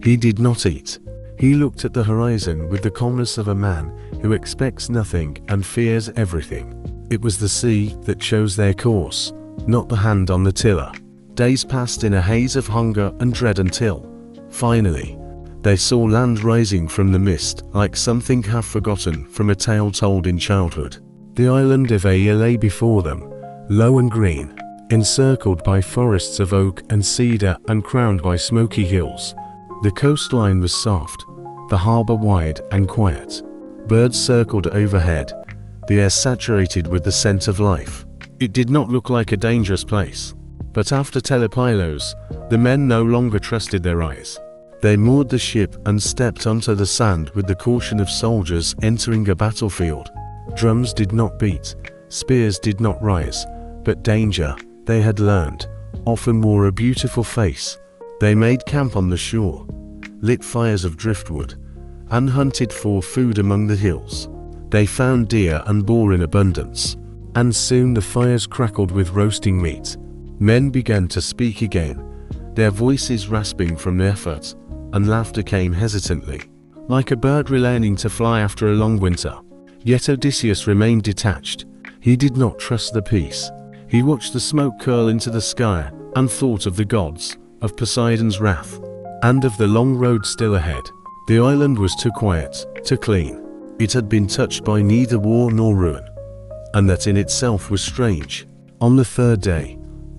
He did not eat. He looked at the horizon with the calmness of a man who expects nothing and fears everything. It was the sea that chose their course, not the hand on the tiller. Days passed in a haze of hunger and dread until, finally, they saw land rising from the mist like something half forgotten from a tale told in childhood. The island of Aea lay before them, low and green, encircled by forests of oak and cedar and crowned by smoky hills. The coastline was soft, the harbor wide and quiet. Birds circled overhead, the air saturated with the scent of life. It did not look like a dangerous place. But after Telepylos, the men no longer trusted their eyes. They moored the ship and stepped onto the sand with the caution of soldiers entering a battlefield. Drums did not beat, spears did not rise, but danger, they had learned, often wore a beautiful face. They made camp on the shore, lit fires of driftwood, and hunted for food among the hills. They found deer and boar in abundance, and soon the fires crackled with roasting meat. Men began to speak again, their voices rasping from effort, and laughter came hesitantly, like a bird relearning to fly after a long winter. Yet Odysseus remained detached. He did not trust the peace. He watched the smoke curl into the sky and thought of the gods, of Poseidon's wrath, and of the long road still ahead. The island was too quiet, too clean. It had been touched by neither war nor ruin, and that in itself was strange. On the third day,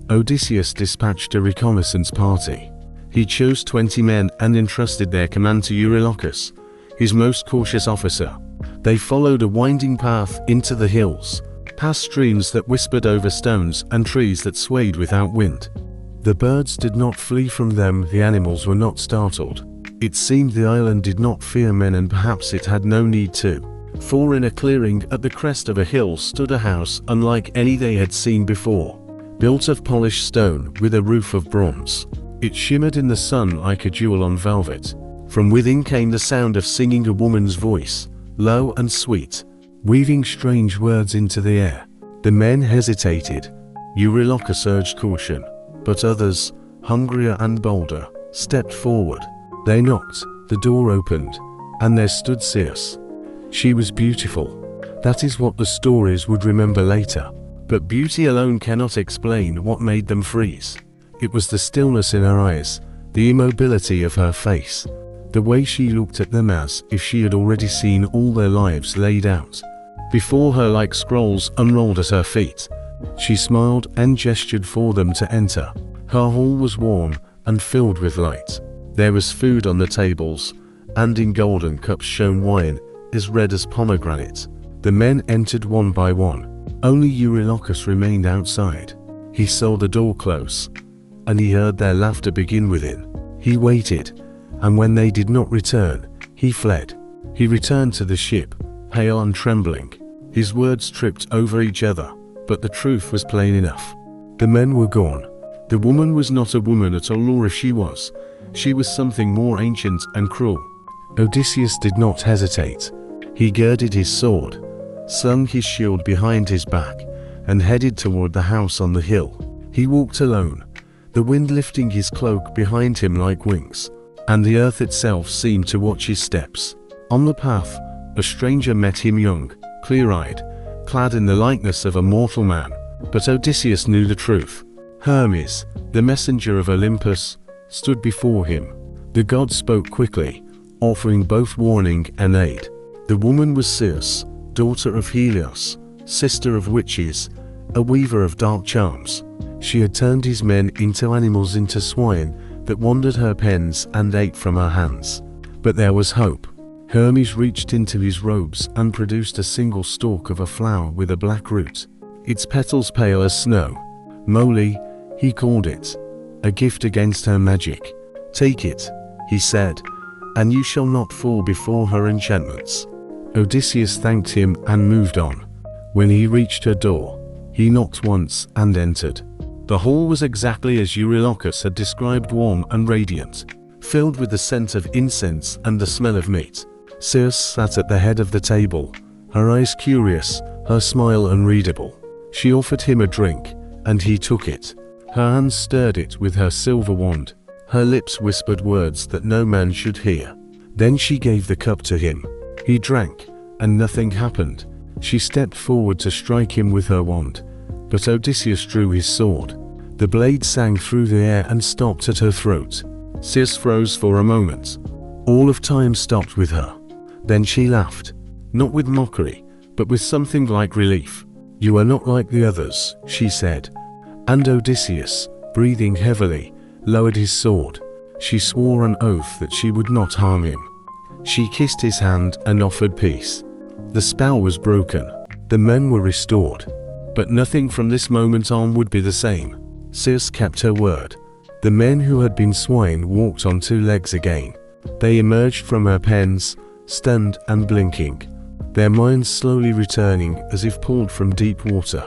Odysseus dispatched a reconnaissance party. He chose 20 men and entrusted their command to Eurylochus, his most cautious officer. They followed a winding path into the hills, past streams that whispered over stones and trees that swayed without wind. The birds did not flee from them, the animals were not startled. It seemed the island did not fear men, and perhaps it had no need to. For in a clearing at the crest of a hill stood a house unlike any they had seen before, built of polished stone with a roof of bronze. It shimmered in the sun like a jewel on velvet. From within came the sound of singing, a woman's voice, low and sweet, weaving strange words into the air. The men hesitated. Eurylochus urged caution, but others, hungrier and bolder, stepped forward. They knocked, the door opened, and there stood Circe. She was beautiful. That is what the stories would remember later. But beauty alone cannot explain what made them freeze. It was the stillness in her eyes, the immobility of her face, the way she looked at them as if she had already seen all their lives laid out before her like scrolls unrolled at her feet. She smiled and gestured for them to enter. Her hall was warm and filled with light. There was food on the tables, and in golden cups shone wine as red as pomegranate. The men entered one by one. Only Eurylochus remained outside. He saw the door close, and he heard their laughter begin within. He waited, and when they did not return, he fled. He returned to the ship, pale and trembling. His words tripped over each other, but the truth was plain enough. The men were gone. The woman was not a woman at all, or if she was something more ancient and cruel. Odysseus did not hesitate. He girded his sword, slung his shield behind his back, and headed toward the house on the hill. He walked alone, the wind lifting his cloak behind him like wings, and the earth itself seemed to watch his steps. On the path, a stranger met him, young, clear-eyed, clad in the likeness of a mortal man. But Odysseus knew the truth. Hermes, the messenger of Olympus, stood before him. The god spoke quickly, offering both warning and aid. The woman was Circe, daughter of Helios, sister of witches, a weaver of dark charms. She had turned his men into animals, into swine that wandered her pens and ate from her hands. But there was hope. Hermes reached into his robes and produced a single stalk of a flower with a black root, its petals pale as snow. Moly, he called it, a gift against her magic. Take it, he said, and you shall not fall before her enchantments. Odysseus thanked him and moved on. When he reached her door, he knocked once and entered. The hall was exactly as Eurylochus had described, warm and radiant, filled with the scent of incense and the smell of meat. Circe sat at the head of the table, her eyes curious, her smile unreadable. She offered him a drink, and he took it. Her hands stirred it with her silver wand. Her lips whispered words that no man should hear. Then she gave the cup to him. He drank, and nothing happened. She stepped forward to strike him with her wand, but Odysseus drew his sword. The blade sang through the air and stopped at her throat. Circe froze for a moment. All of time stopped with her. Then she laughed, not with mockery, but with something like relief. "You are not like the others," she said. And Odysseus, breathing heavily, lowered his sword. She swore an oath that she would not harm him. She kissed his hand and offered peace. The spell was broken. The men were restored. But nothing from this moment on would be the same. Circe kept her word. The men who had been swine walked on two legs again. They emerged from her pens, stunned and blinking, their minds slowly returning as if pulled from deep water.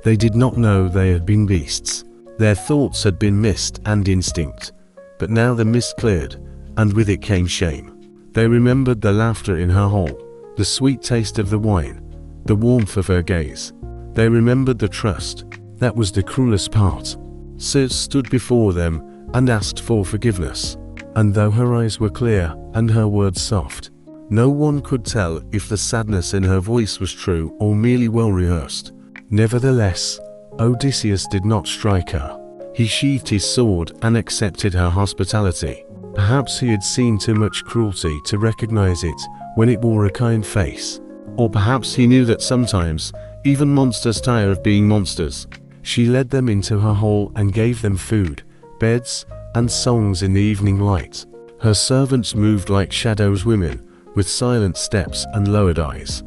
They did not know they had been beasts. Their thoughts had been mist and instinct. But now the mist cleared, and with it came shame. They remembered the laughter in her hall, the sweet taste of the wine, the warmth of her gaze. They remembered the trust. That was the cruelest part. Circe stood before them and asked for forgiveness. And though her eyes were clear and her words soft, no one could tell if the sadness in her voice was true or merely well rehearsed. Nevertheless, Odysseus did not strike her. He sheathed his sword and accepted her hospitality. Perhaps he had seen too much cruelty to recognize it when it wore a kind face. Or perhaps he knew that sometimes even monsters tire of being monsters. She led them into her hall and gave them food, beds, and songs in the evening light. Her servants moved like shadows, women, with silent steps and lowered eyes.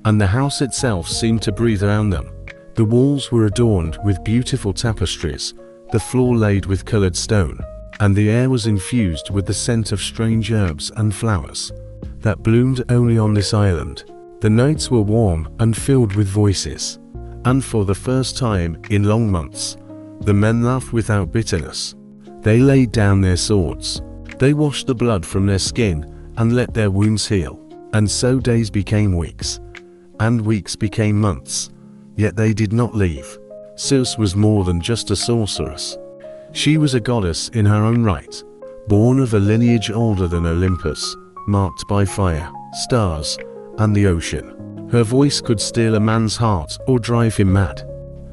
And the house itself seemed to breathe around them. The walls were adorned with beautiful tapestries, the floor laid with colored stone, and the air was infused with the scent of strange herbs and flowers that bloomed only on this island. The nights were warm and filled with voices, and for the first time in long months, the men laughed without bitterness. They laid down their swords. They washed the blood from their skin and let their wounds heal. And so days became weeks, and weeks became months, yet they did not leave. Circe was more than just a sorceress. She was a goddess in her own right. born of a lineage older than Olympus, marked by fire, stars, and the ocean. Her voice could steal a man's heart or drive him mad.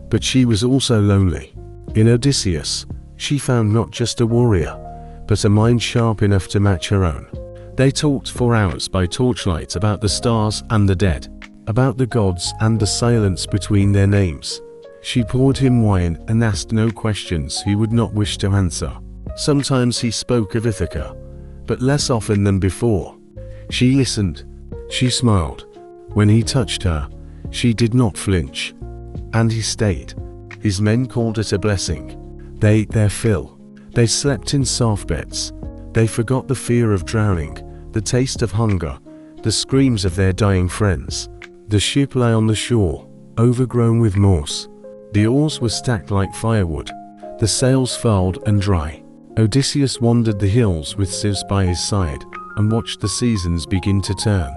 But she was also lonely. In Odysseus, she found not just a warrior, but a mind sharp enough to match her own. They talked for hours by torchlight about the stars and the dead, about the gods and the silence between their names. She poured him wine and asked no questions he would not wish to answer. Sometimes he spoke of Ithaca, but less often than before. She listened. She smiled. When he touched her, she did not flinch. And he stayed. His men called it a blessing. They ate their fill. They slept in soft beds. They forgot the fear of drowning, the taste of hunger, the screams of their dying friends. The ship lay on the shore, overgrown with moss. The oars were stacked like firewood, the sails furled and dry. Odysseus wandered the hills with Sirens by his side, and watched the seasons begin to turn.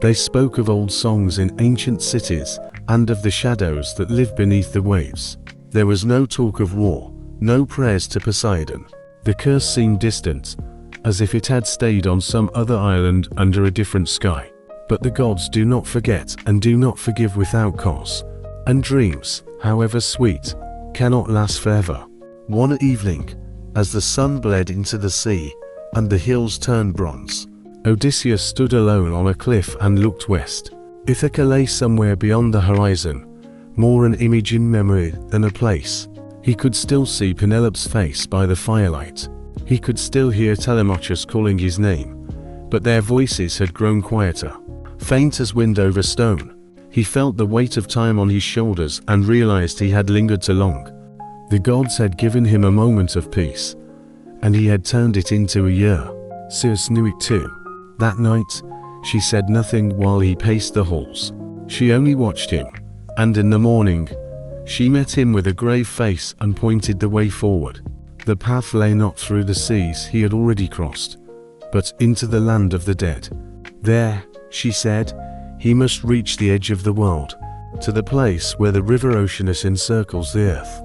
They spoke of old songs in ancient cities, and of the shadows that live beneath the waves. There was no talk of war, no prayers to Poseidon. The curse seemed distant, as if it had stayed on some other island under a different sky. But the gods do not forget and do not forgive without cause. And dreams, however sweet, cannot last forever. One evening, as the sun bled into the sea, and the hills turned bronze, Odysseus stood alone on a cliff and looked west. Ithaca lay somewhere beyond the horizon, more an image in memory than a place. He could still see Penelope's face by the firelight. He could still hear Telemachus calling his name, but their voices had grown quieter, faint as wind over stone. He felt the weight of time on his shoulders and realized he had lingered too long. The gods had given him a moment of peace, and he had turned it into a year. Sirens knew it too. That night, she said nothing while he paced the halls. She only watched him, and in the morning, she met him with a grave face and pointed the way forward. The path lay not through the seas he had already crossed, but into the land of the dead. There, she said, he must reach the edge of the world, to the place where the river Oceanus encircles the earth,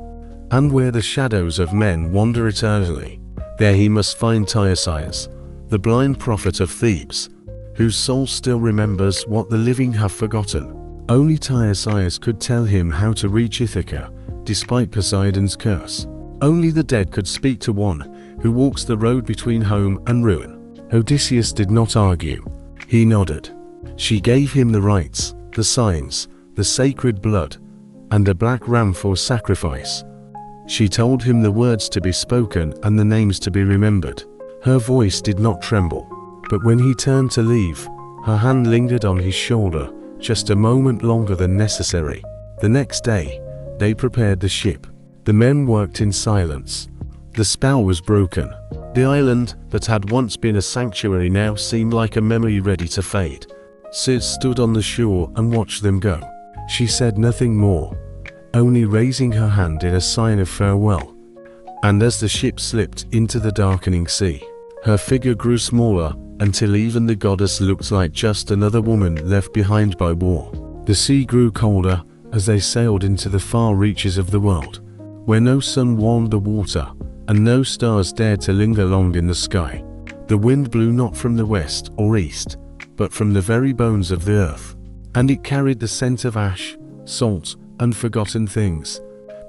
and where the shadows of men wander eternally. There he must find Tiresias, the blind prophet of Thebes, whose soul still remembers what the living have forgotten. Only Tiresias could tell him how to reach Ithaca, despite Poseidon's curse. Only the dead could speak to one who walks the road between home and ruin. Odysseus did not argue. He nodded. She gave him the rites, the signs, the sacred blood, and a black ram for sacrifice. She told him the words to be spoken and the names to be remembered. Her voice did not tremble, but when he turned to leave, her hand lingered on his shoulder, just a moment longer than necessary. The next day, they prepared the ship. The men worked in silence. The spell was broken. The island that had once been a sanctuary now seemed like a memory ready to fade. Sirens stood on the shore and watched them go. She said nothing more, only raising her hand in a sign of farewell. And as the ship slipped into the darkening sea, her figure grew smaller until even the goddess looked like just another woman left behind by war. The sea grew colder as they sailed into the far reaches of the world, where no sun warmed the water and no stars dared to linger long in the sky. The wind blew not from the west or east, but from the very bones of the earth, and it carried the scent of ash, salt, and forgotten things.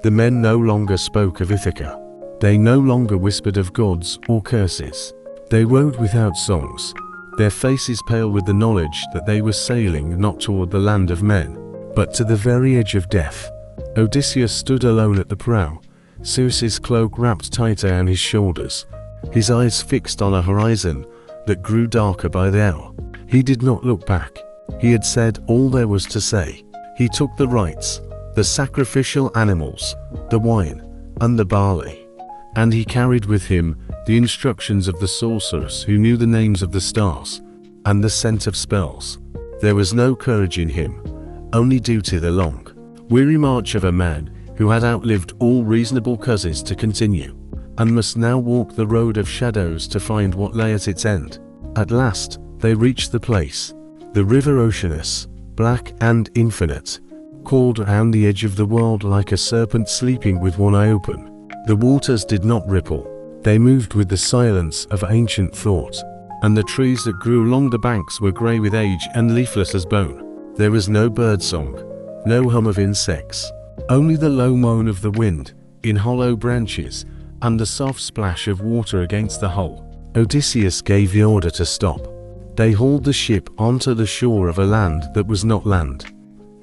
The men no longer spoke of Ithaca. They no longer whispered of gods or curses. They rowed without songs, their faces pale with the knowledge that they were sailing not toward the land of men, but to the very edge of death. Odysseus stood alone at the prow, Circe's cloak wrapped tighter on his shoulders, his eyes fixed on a horizon that grew darker by the hour. He did not look back. He had said all there was to say. He took the rites, the sacrificial animals, the wine, and the barley, and he carried with him the instructions of the sorcerers who knew the names of the stars and the scent of spells. There was no courage in him, only duty, the long, weary march of a man who had outlived all reasonable causes to continue, and must now walk the road of shadows to find what lay at its end. At last, they reached the place. The river Oceanus, black and infinite, crawled around the edge of the world like a serpent sleeping with one eye open. The waters did not ripple. They moved with the silence of ancient thought, and the trees that grew along the banks were grey with age and leafless as bone. There was no birdsong, no hum of insects, only the low moan of the wind in hollow branches and the soft splash of water against the hull. Odysseus gave the order to stop. They hauled the ship onto the shore of a land that was not land,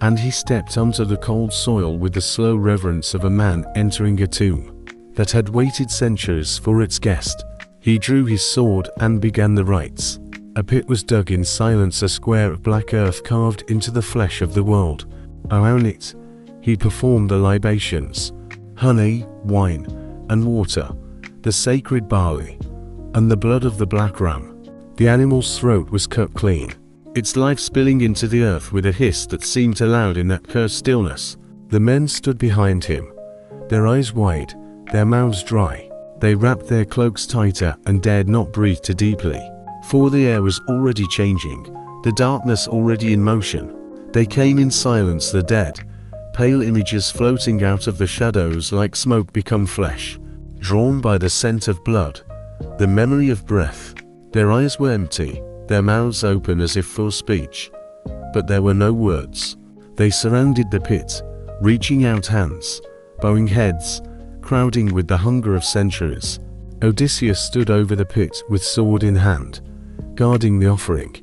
and he stepped onto the cold soil with the slow reverence of a man entering a tomb that had waited centuries for its guest. He drew his sword and began the rites. A pit was dug in silence, a square of black earth carved into the flesh of the world. Around it, he performed the libations: honey, wine, and water, the sacred barley, and the blood of the black ram. The animal's throat was cut clean, its life spilling into the earth with a hiss that seemed loud in that cursed stillness. The men stood behind him, their eyes wide, their mouths dry. They wrapped their cloaks tighter and dared not breathe too deeply, for the air was already changing, the darkness already in motion. They came in silence, the dead, pale images floating out of the shadows like smoke become flesh, drawn by the scent of blood, the memory of breath. Their eyes were empty, their mouths open as if for speech, but there were no words. They surrounded the pit, reaching out hands, bowing heads, crowding with the hunger of centuries. Odysseus stood over the pit with sword in hand, guarding the offering.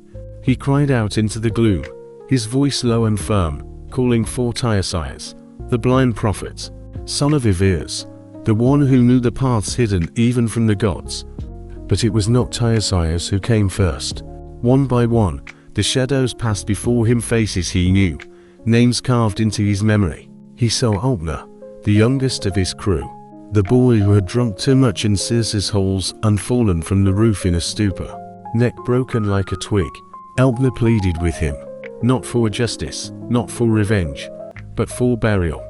He cried out into the gloom, his voice low and firm, calling for Odysseus, the blind prophet, son of Ithaca, the one who knew the paths hidden even from the gods. But it was not Odysseus who came first. One by one, the shadows passed before him, faces he knew, names carved into his memory. He saw Alpna, the youngest of his crew, the boy who had drunk too much in Circe's halls and fallen from the roof in a stupor, neck broken like a twig. Alpna pleaded with him, not for justice, not for revenge, but for burial.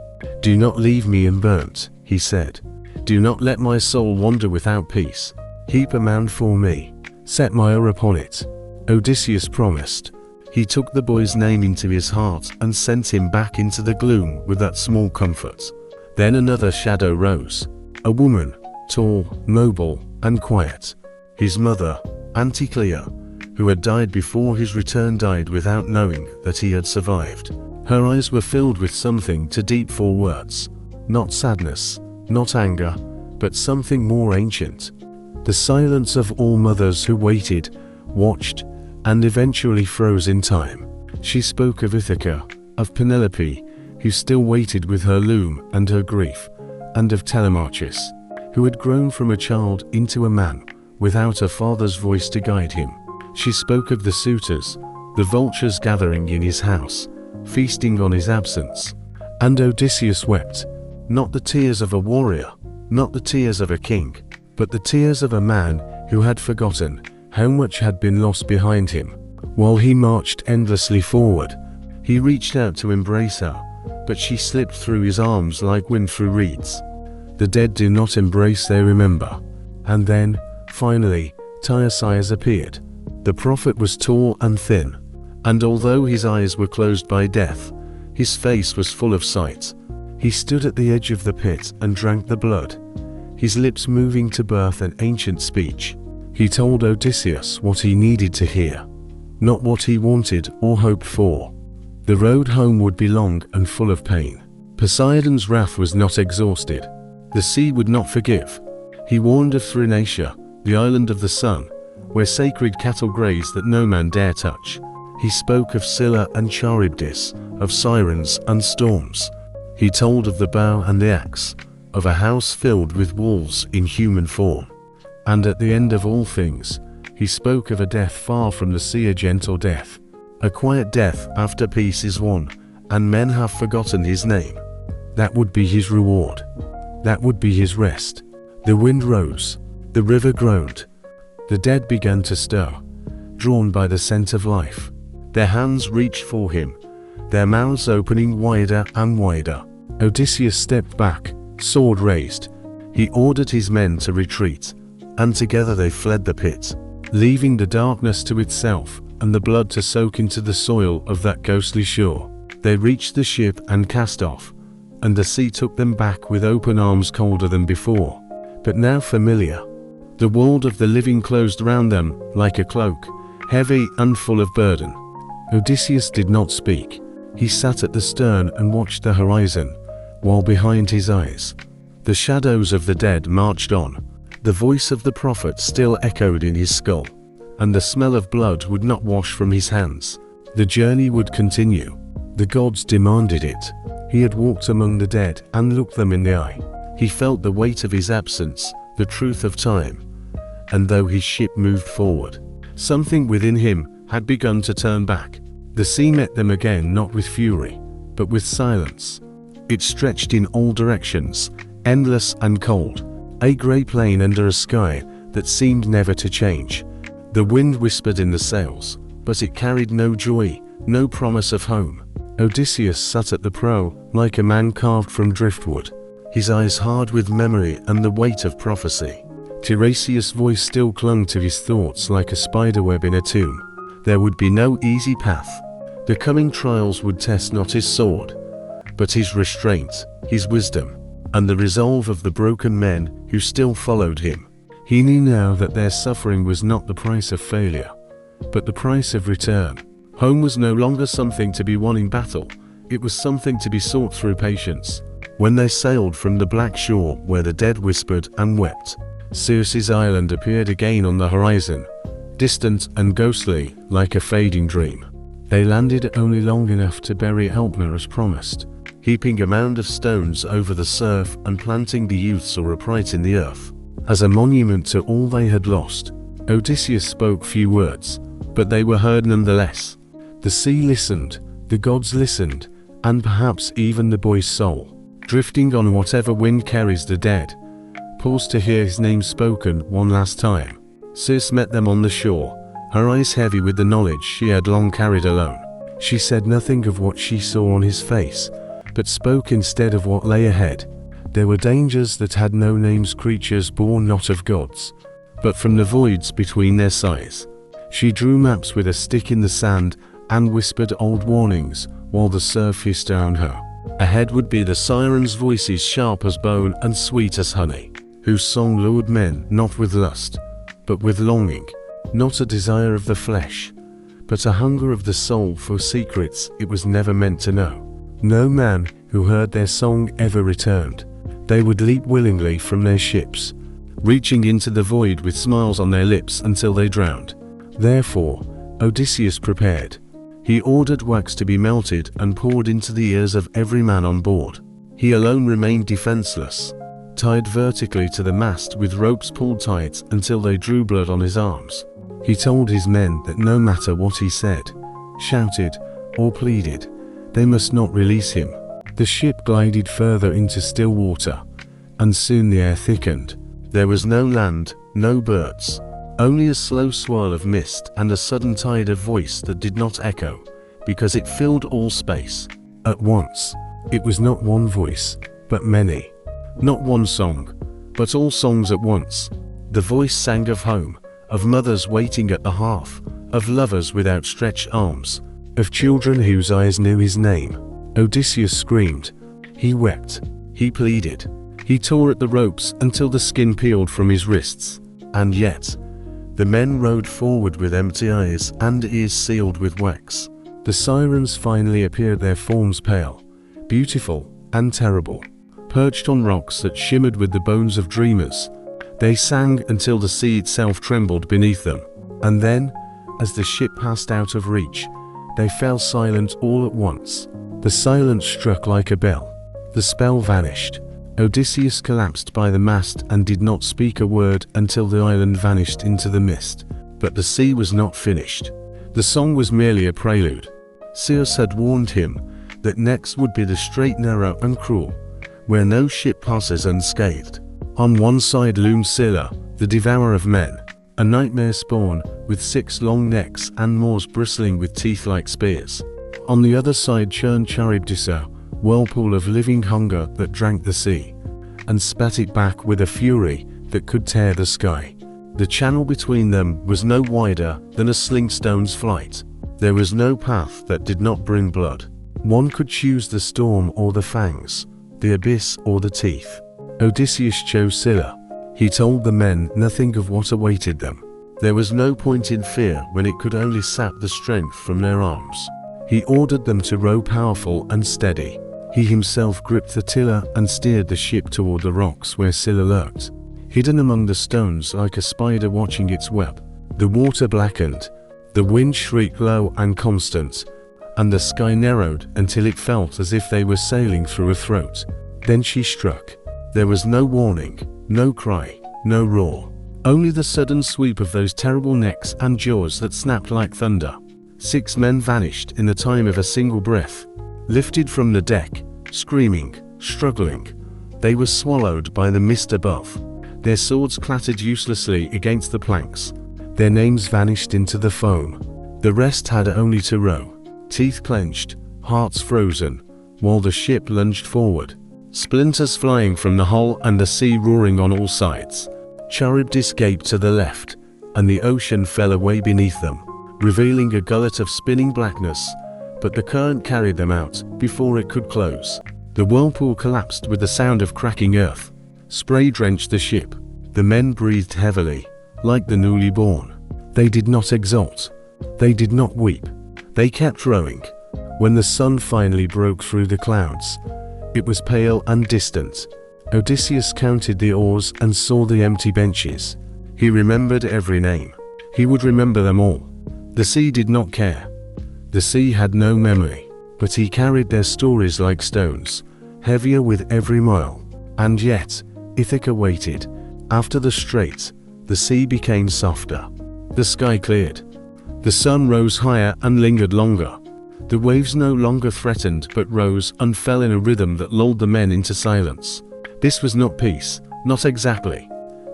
"Do not leave me unburnt," he said. "Do not let my soul wander without peace. Heap a mound for me, set mire upon it." Odysseus promised. He took the boy's name into his heart and sent him back into the gloom with that small comfort. Then another shadow rose, a woman, tall, noble, and quiet. His mother, Anticlea, who had died before his return, died without knowing that he had survived. Her eyes were filled with something too deep for words. Not sadness, not anger, but something more ancient. The silence of all mothers who waited, watched, and eventually froze in time. She spoke of Ithaca, of Penelope, who still waited with her loom and her grief, and of Telemachus, who had grown from a child into a man, without a father's voice to guide him. She spoke of the suitors, the vultures gathering in his house, feasting on his absence. And Odysseus wept, not the tears of a warrior, not the tears of a king, but the tears of a man who had forgotten how much had been lost behind him. While he marched endlessly forward, he reached out to embrace her, but she slipped through his arms like wind through reeds. The dead do not embrace, they remember. And then, finally, Odysseus appeared. The prophet was tall and thin, and although his eyes were closed by death, his face was full of sight. He stood at the edge of the pit and drank the blood, his lips moving to birth an ancient speech. He told Odysseus what he needed to hear, not what he wanted or hoped for. The road home would be long and full of pain. Poseidon's wrath was not exhausted. The sea would not forgive. He warned of Thrinacia, the island of the sun, where sacred cattle graze that no man dare touch. He spoke of Scylla and Charybdis, of sirens and storms. He told of the bow and the axe, of a house filled with wolves in human form. And at the end of all things, he spoke of a death far from the sea, a gentle death, a quiet death after peace is won, and men have forgotten his name. That would be his reward. That would be his rest. The wind rose, the river groaned. The dead began to stir, drawn by the scent of life. Their hands reached for him, their mouths opening wider and wider. Odysseus stepped back, sword raised. He ordered his men to retreat, and together they fled the pit, leaving the darkness to itself and the blood to soak into the soil of that ghostly shore. They reached the ship and cast off, and the sea took them back with open arms, colder than before, but now familiar, The world of the living closed round them like a cloak, heavy and full of burden. Odysseus did not speak. He sat at the stern and watched the horizon, while behind his eyes, the shadows of the dead marched on. The voice of the prophet still echoed in his skull, and the smell of blood would not wash from his hands. The journey would continue. The gods demanded it. He had walked among the dead and looked them in the eye. He felt the weight of his absence, the truth of time. And though his ship moved forward, something within him had begun to turn back. The sea met them again, not with fury, but with silence. It stretched in all directions, endless and cold, a grey plain under a sky that seemed never to change. The wind whispered in the sails, but it carried no joy, no promise of home. Odysseus sat at the prow, like a man carved from driftwood, his eyes hard with memory and the weight of prophecy. Tiresias' voice still clung to his thoughts like a spiderweb in a tomb. There would be no easy path. The coming trials would test not his sword, but his restraint, his wisdom, and the resolve of the broken men who still followed him. He knew now that their suffering was not the price of failure, but the price of return. Home was no longer something to be won in battle, it was something to be sought through patience. When they sailed from the black shore where the dead whispered and wept, Circe's island appeared again on the horizon, distant and ghostly, like a fading dream. They landed only long enough to bury Alpna as promised, heaping a mound of stones over the surf and planting the youths or upright in the earth. As a monument to all they had lost, Odysseus spoke few words, but they were heard nonetheless. The sea listened, the gods listened, and perhaps even the boy's soul, drifting on whatever wind carries the dead, paused to hear his name spoken one last time. Circe met them on the shore, her eyes heavy with the knowledge she had long carried alone. She said nothing of what she saw on his face, but spoke instead of what lay ahead. There were dangers that had no names, creatures born not of gods, but from the voids between their sighs. She drew maps with a stick in the sand and whispered old warnings while the surf hissed around her. Ahead would be the Sirens' voices, sharp as bone and sweet as honey, whose song lured men not with lust, but with longing, not a desire of the flesh, but a hunger of the soul for secrets it was never meant to know. No man who heard their song ever returned. They would leap willingly from their ships, reaching into the void with smiles on their lips until they drowned. Therefore, Odysseus prepared. He ordered wax to be melted and poured into the ears of every man on board. He alone remained defenseless, tied vertically to the mast with ropes pulled tight until they drew blood on his arms. He told his men that no matter what he said, shouted, or pleaded, they must not release him. The ship glided further into still water, and soon the air thickened. There was no land, no birds, only a slow swirl of mist and a sudden tide of voice that did not echo, because it filled all space. At once, it was not one voice, but many. Not one song, but all songs at once. The voice sang of home, of mothers waiting at the hearth, of lovers with outstretched arms, of children whose eyes knew his name. Odysseus screamed. He wept. He pleaded. He tore at the ropes until the skin peeled from his wrists. And yet, the men rowed forward with empty eyes and ears sealed with wax. The Sirens finally appeared, their forms pale, beautiful, and terrible. Perched on rocks that shimmered with the bones of dreamers, they sang until the sea itself trembled beneath them. And then, as the ship passed out of reach, they fell silent all at once. The silence struck like a bell. The spell vanished. Odysseus collapsed by the mast and did not speak a word until the island vanished into the mist. But the sea was not finished. The song was merely a prelude. Circe had warned him that next would be the strait, narrow and cruel, where no ship passes unscathed. On one side loomed Scylla, the devourer of men, a nightmare spawn with 6 long necks and maws bristling with teeth like spears. On the other side churned Charybdisa, whirlpool of living hunger that drank the sea, and spat it back with a fury that could tear the sky. The channel between them was no wider than a slingstone's flight. There was no path that did not bring blood. One could choose the storm or the fangs, the abyss or the teeth. Odysseus chose Scylla. He told the men nothing of what awaited them. There was no point in fear when it could only sap the strength from their arms. He ordered them to row powerful and steady. He himself gripped the tiller and steered the ship toward the rocks where Scylla lurked, hidden among the stones like a spider watching its web. The water blackened, the wind shrieked low and constant, and the sky narrowed until it felt as if they were sailing through a throat. Then she struck. There was no warning, no cry, no roar. Only the sudden sweep of those terrible necks and jaws that snapped like thunder. 6 men vanished in the time of a single breath. Lifted from the deck, screaming, struggling, they were swallowed by the mist above. Their swords clattered uselessly against the planks. Their names vanished into the foam. The rest had only to row, teeth clenched, hearts frozen, while the ship lunged forward. Splinters flying from the hull and the sea roaring on all sides. Charybdis gaped to the left, and the ocean fell away beneath them, revealing a gullet of spinning blackness, but the current carried them out before it could close. The whirlpool collapsed with the sound of cracking earth. Spray drenched the ship. The men breathed heavily, like the newly born. They did not exult. They did not weep. They kept rowing. When the sun finally broke through the clouds, it was pale and distant. Odysseus counted the oars and saw the empty benches. He remembered every name. He would remember them all. The sea did not care. The sea had no memory, but he carried their stories like stones, heavier with every mile. And yet, Ithaca waited. After the strait, the sea became softer. The sky cleared. The sun rose higher and lingered longer. The waves no longer threatened but rose and fell in a rhythm that lulled the men into silence. This was not peace, not exactly.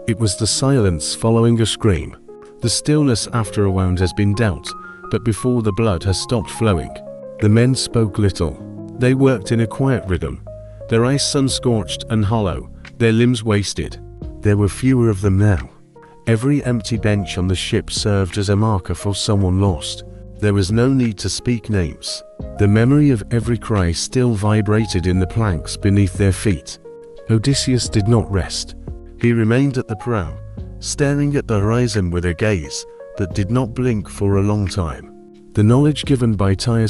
It was the silence following a scream. The stillness after a wound has been dealt, but before the blood has stopped flowing. The men spoke little. They worked in a quiet rhythm, their eyes sun-scorched and hollow, their limbs wasted. There were fewer of them now. Every empty bench on the ship served as a marker for someone lost. There was no need to speak names. The memory of every cry still vibrated in the planks beneath their feet. Odysseus did not rest. He remained at the prow, staring at the horizon with a gaze that did not blink for a long time. The knowledge given by Tyre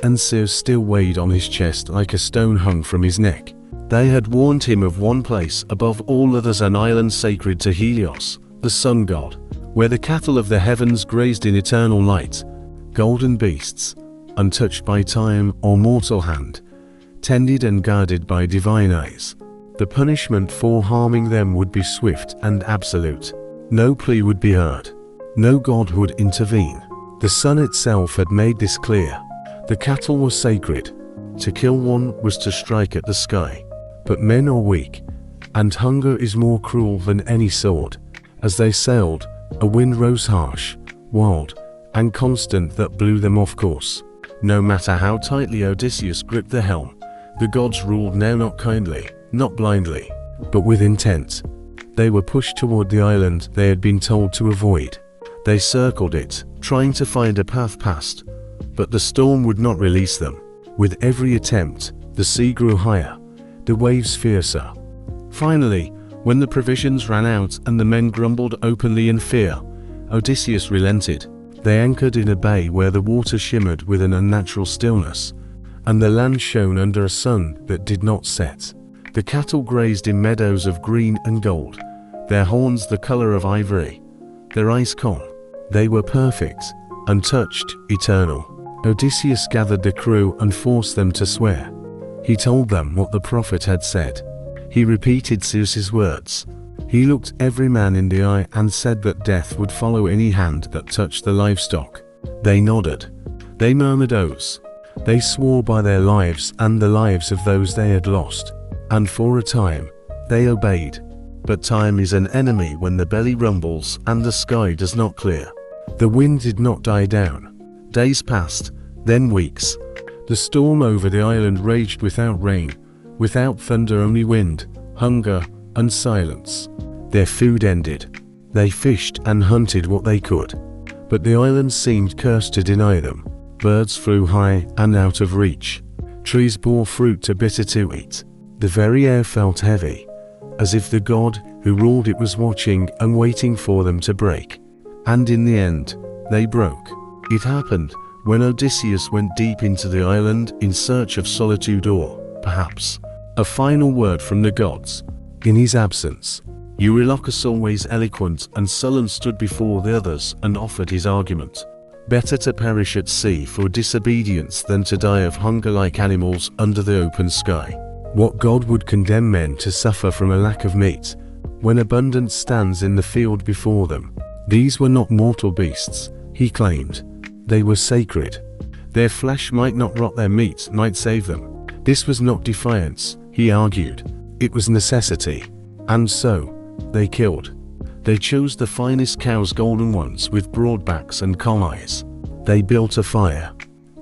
and Sirens still weighed on his chest like a stone hung from his neck. They had warned him of one place above all others, an island sacred to Helios, the sun god, where the cattle of the heavens grazed in eternal light. Golden beasts, untouched by time or mortal hand, tended and guarded by divine eyes. The punishment for harming them would be swift and absolute. No plea would be heard. No god would intervene. The sun itself had made this clear. The cattle were sacred. To kill one was to strike at the sky. But men are weak, and hunger is more cruel than any sword. As they sailed, a wind rose harsh, wild, and constant that blew them off course. No matter how tightly Odysseus gripped the helm, the gods ruled now, not kindly, not blindly, but with intent. They were pushed toward the island they had been told to avoid. They circled it, trying to find a path past, but the storm would not release them. With every attempt, the sea grew higher, the waves fiercer. Finally, when the provisions ran out and the men grumbled openly in fear, Odysseus relented. They anchored in a bay where the water shimmered with an unnatural stillness, and the land shone under a sun that did not set. The cattle grazed in meadows of green and gold, their horns the color of ivory, their eyes calm. They were perfect, untouched, eternal. Odysseus gathered the crew and forced them to swear. He told them what the prophet had said. He repeated Zeus's words. He looked every man in the eye and said that death would follow any hand that touched the livestock. They nodded. They murmured oaths. They swore by their lives and the lives of those they had lost. And for a time, they obeyed. But time is an enemy when the belly rumbles and the sky does not clear. The wind did not die down. Days passed, then weeks. The storm over the island raged without rain, without thunder, only wind, hunger, and silence. Their food ended. They fished and hunted what they could. But the island seemed cursed to deny them. Birds flew high and out of reach. Trees bore fruit too bitter to eat. The very air felt heavy, as if the god who ruled it was watching and waiting for them to break. And in the end, they broke. It happened when Odysseus went deep into the island in search of solitude or, perhaps, a final word from the gods. In his absence, Eurylochus, always eloquent and sullen, stood before the others and offered his argument. Better to perish at sea for disobedience than to die of hunger like animals under the open sky. What god would condemn men to suffer from a lack of meat, when abundance stands in the field before them? These were not mortal beasts, he claimed. They were sacred. Their flesh might not rot, their meat might save them. This was not defiance, he argued. It was necessity. And so, they killed. They chose the finest cows, golden ones with broad backs and calm eyes. They built a fire.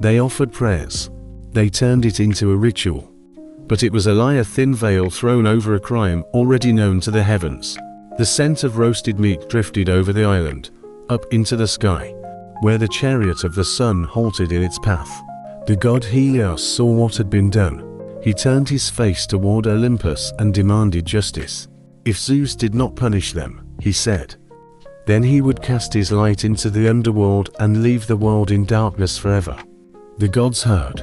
They offered prayers. They turned it into a ritual. But it was a lie, a thin veil thrown over a crime already known to the heavens. The scent of roasted meat drifted over the island, up into the sky, where the chariot of the sun halted in its path. The god Helios saw what had been done. He turned his face toward Olympus and demanded justice. If Zeus did not punish them, he said, then he would cast his light into the underworld and leave the world in darkness forever. The gods heard.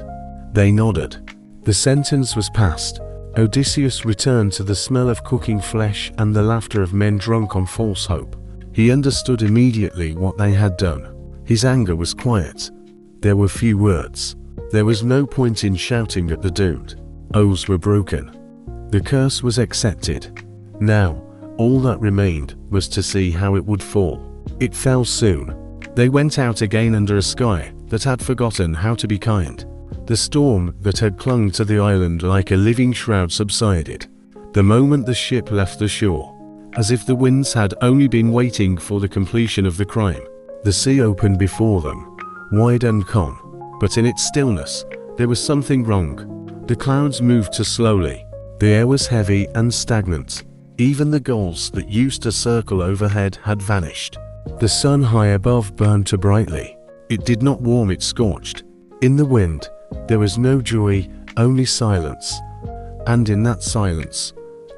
They nodded. The sentence was passed. Odysseus returned to the smell of cooking flesh and the laughter of men drunk on false hope. He understood immediately what they had done. His anger was quiet. There were few words. There was no point in shouting at the doomed. Oaths were broken. The curse was accepted. Now, all that remained was to see how it would fall. It fell soon. They went out again under a sky that had forgotten how to be kind. The storm that had clung to the island like a living shroud subsided the moment the ship left the shore, as if the winds had only been waiting for the completion of the crime. The sea opened before them, wide and calm, but in its stillness, there was something wrong. The clouds moved too slowly. The air was heavy and stagnant. Even the gulls that used to circle overhead had vanished. The sun high above burned too brightly. It did not warm, it scorched. In the wind, there was no joy, only silence. And in that silence,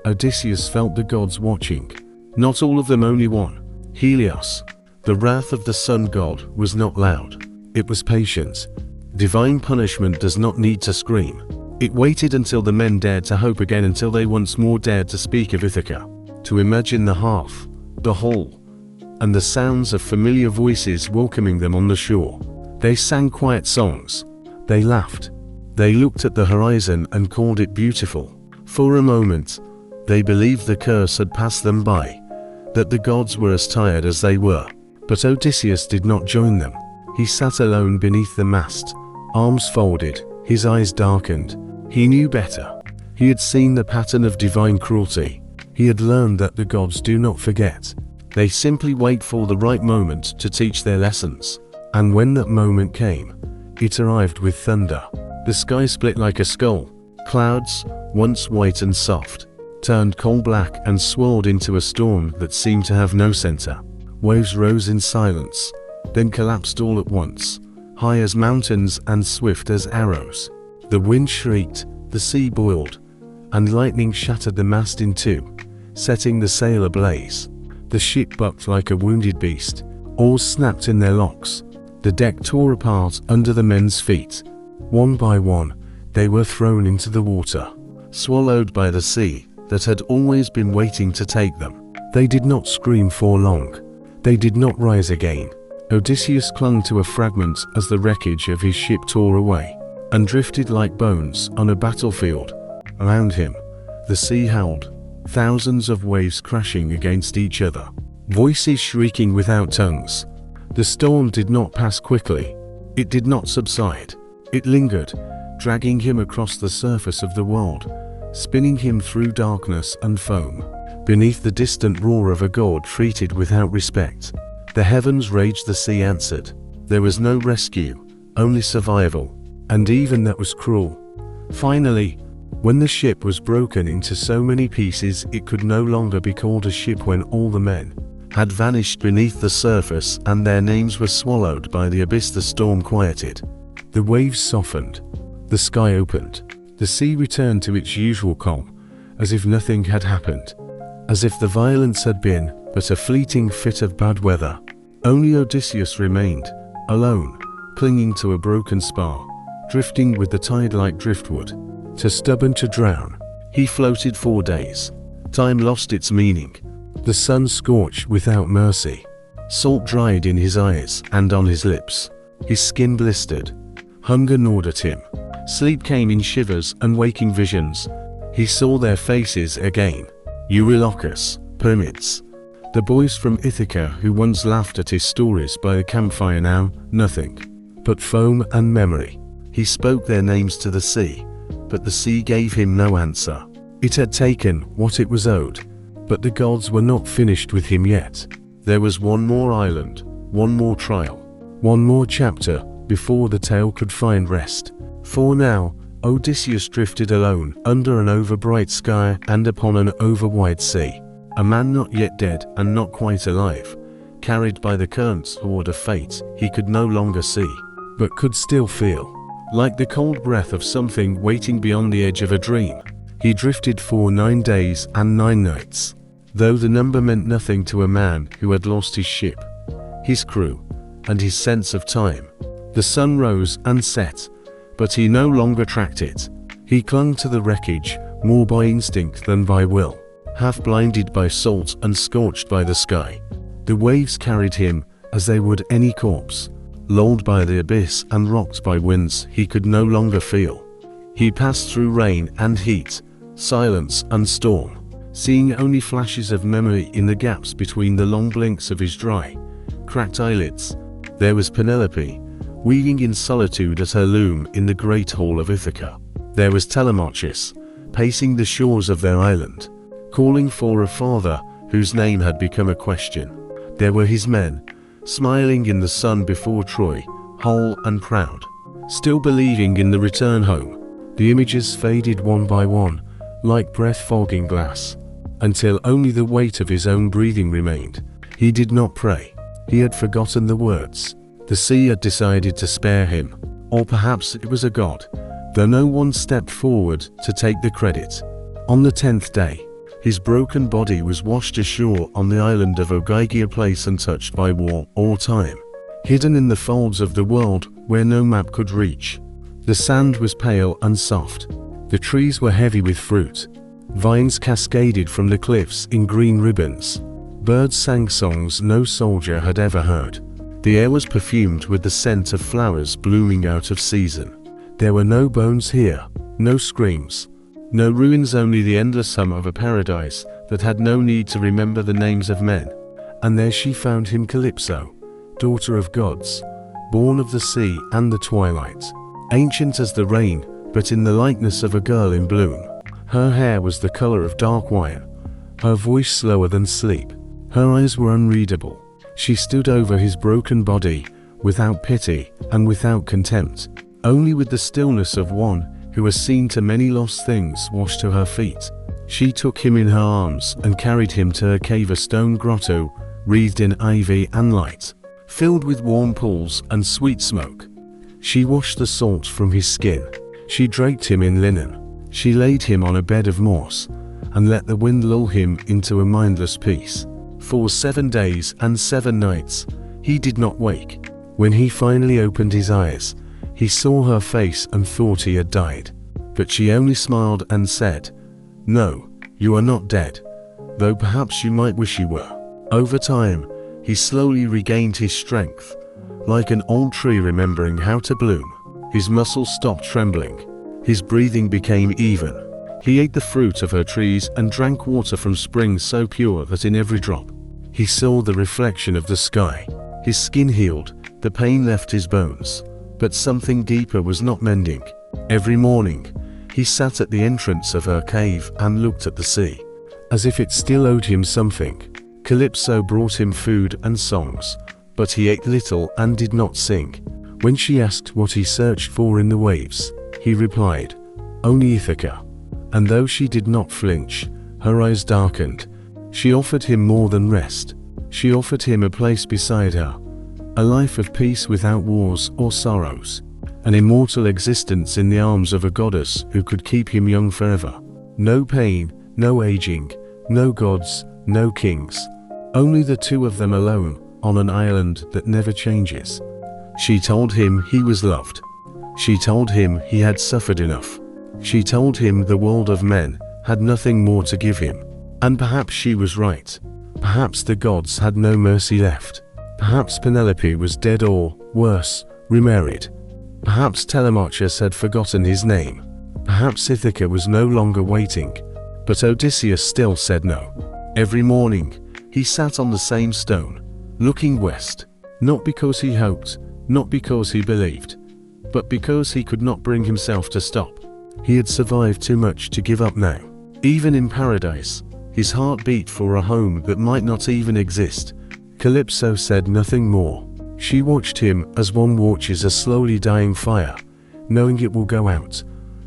Odysseus felt the gods watching. Not all of them, only one. Helios. The wrath of the sun god was not loud. It was patient. Divine punishment does not need to scream. It waited until the men dared to hope again, until they once more dared to speak of Ithaca, to imagine the hearth, the hall, and the sounds of familiar voices welcoming them on the shore. They sang quiet songs. They laughed. They looked at the horizon and called it beautiful. For a moment, they believed the curse had passed them by, that the gods were as tired as they were. But Odysseus did not join them. He sat alone beneath the mast, arms folded, his eyes darkened. He knew better. He had seen the pattern of divine cruelty. He had learned that the gods do not forget. They simply wait for the right moment to teach their lessons. And when that moment came, it arrived with thunder. The sky split like a skull. Clouds, once white and soft, turned coal black and swirled into a storm that seemed to have no center. Waves rose in silence, then collapsed all at once, high as mountains and swift as arrows. The wind shrieked, the sea boiled, and lightning shattered the mast in two, setting the sail ablaze. The ship bucked like a wounded beast. Oars snapped in their locks. The deck tore apart under the men's feet. One by one, they were thrown into the water, swallowed by the sea that had always been waiting to take them. They did not scream for long. They did not rise again. Odysseus clung to a fragment as the wreckage of his ship tore away, and drifted like bones on a battlefield. Around him, the sea howled, thousands of waves crashing against each other, voices shrieking without tongues. The storm did not pass quickly. It did not subside. It lingered, dragging him across the surface of the world, spinning him through darkness and foam, beneath the distant roar of a god treated without respect. The heavens raged, the sea answered. There was no rescue, only survival. And even that was cruel. Finally, when the ship was broken into so many pieces it could no longer be called a ship, when all the men had vanished beneath the surface and their names were swallowed by the abyss, the storm quieted. The waves softened. The sky opened. The sea returned to its usual calm, as if nothing had happened. as if the violence had been but a fleeting fit of bad weather. Only Odysseus remained, alone, clinging to a broken spar, drifting with the tide like driftwood, too stubborn to drown. He floated 4 days. Time lost its meaning. The sun scorched without mercy. Salt dried in his eyes and on his lips. His skin blistered. Hunger gnawed at him. Sleep came in shivers and waking visions. He saw their faces again. Eurylochus, Pyramids. The boys from Ithaca who once laughed at his stories by the campfire, now nothing but foam and memory. He spoke their names to the sea, but the sea gave him no answer. It had taken what it was owed, but the gods were not finished with him yet. There was one more island, one more trial, one more chapter before the tale could find rest. For now, Odysseus drifted alone under an over-bright sky and upon an over-wide sea. A man not yet dead and not quite alive, carried by the currents toward a fate he could no longer see, but could still feel, like the cold breath of something waiting beyond the edge of a dream. He drifted for 9 days and 9 nights, though the number meant nothing to a man who had lost his ship, his crew, and his sense of time. The sun rose and set, but he no longer tracked it. He clung to the wreckage more by instinct than by will. Half blinded by salt and scorched by the sky, the waves carried him as they would any corpse, lulled by the abyss and rocked by winds he could no longer feel. He passed through rain and heat, silence and storm, seeing only flashes of memory in the gaps between the long blinks of his dry, cracked eyelids. There was Penelope, weaving in solitude at her loom in the great hall of Ithaca. There was Telemachus, pacing the shores of their island, calling for a father whose name had become a question. There were his men, smiling in the sun before Troy, whole and proud, still believing in the return home. The images faded one by one, like breath fogging glass, until only the weight of his own breathing remained. He did not pray. He had forgotten the words. The sea had decided to spare him, or perhaps it was a god, though no one stepped forward to take the credit. On the 10th day, his broken body was washed ashore on the island of Ogygia, a place untouched by war or time, hidden in the folds of the world where no map could reach. The sand was pale and soft. The trees were heavy with fruit. Vines cascaded from the cliffs in green ribbons. Birds sang songs no soldier had ever heard. The air was perfumed with the scent of flowers blooming out of season. There were no bones here, no screams, no ruins, only the endless hum of a paradise that had no need to remember the names of men. And there she found him, Calypso, daughter of gods, born of the sea and the twilight, ancient as the rain, but in the likeness of a girl in bloom. Her hair was the color of dark wine, her voice slower than sleep. Her eyes were unreadable. She stood over his broken body, without pity and without contempt, only with the stillness of one who has seen too many lost things washed to her feet. She took him in her arms and carried him to a cave, a stone grotto, wreathed in ivy and light, filled with warm pools and sweet smoke. She washed the salt from his skin. She draped him in linen. She laid him on a bed of moss, and let the wind lull him into a mindless peace. For 7 days and 7 nights, he did not wake. When he finally opened his eyes, he saw her face and thought he had died. But she only smiled and said, "No, you are not dead, though perhaps you might wish you were." Over time, he slowly regained his strength, like an old tree remembering how to bloom. His muscles stopped trembling. His breathing became even. He ate the fruit of her trees and drank water from springs so pure that in every drop, he saw the reflection of the sky. His skin healed, the pain left his bones, but something deeper was not mending. Every morning, he sat at the entrance of her cave and looked at the sea, as if it still owed him something. Calypso brought him food and songs, but he ate little and did not sing. When she asked what he searched for in the waves, he replied, "Only Ithaca." And though she did not flinch, her eyes darkened. She offered him more than rest. She offered him a place beside her, a life of peace without wars or sorrows, an immortal existence in the arms of a goddess who could keep him young forever. No pain, no aging, no gods, no kings. Only the two of them alone, on an island that never changes. She told him he was loved. She told him he had suffered enough. She told him the world of men had nothing more to give him. And perhaps she was right. Perhaps the gods had no mercy left. Perhaps Penelope was dead or, worse, remarried. Perhaps Telemachus had forgotten his name. Perhaps Ithaca was no longer waiting. But Odysseus still said no. Every morning, he sat on the same stone, looking west, not because he hoped, not because he believed, but because he could not bring himself to stop. He had survived too much to give up now. Even in paradise, his heart beat for a home that might not even exist. Calypso said nothing more. She watched him as one watches a slowly dying fire, knowing it will go out,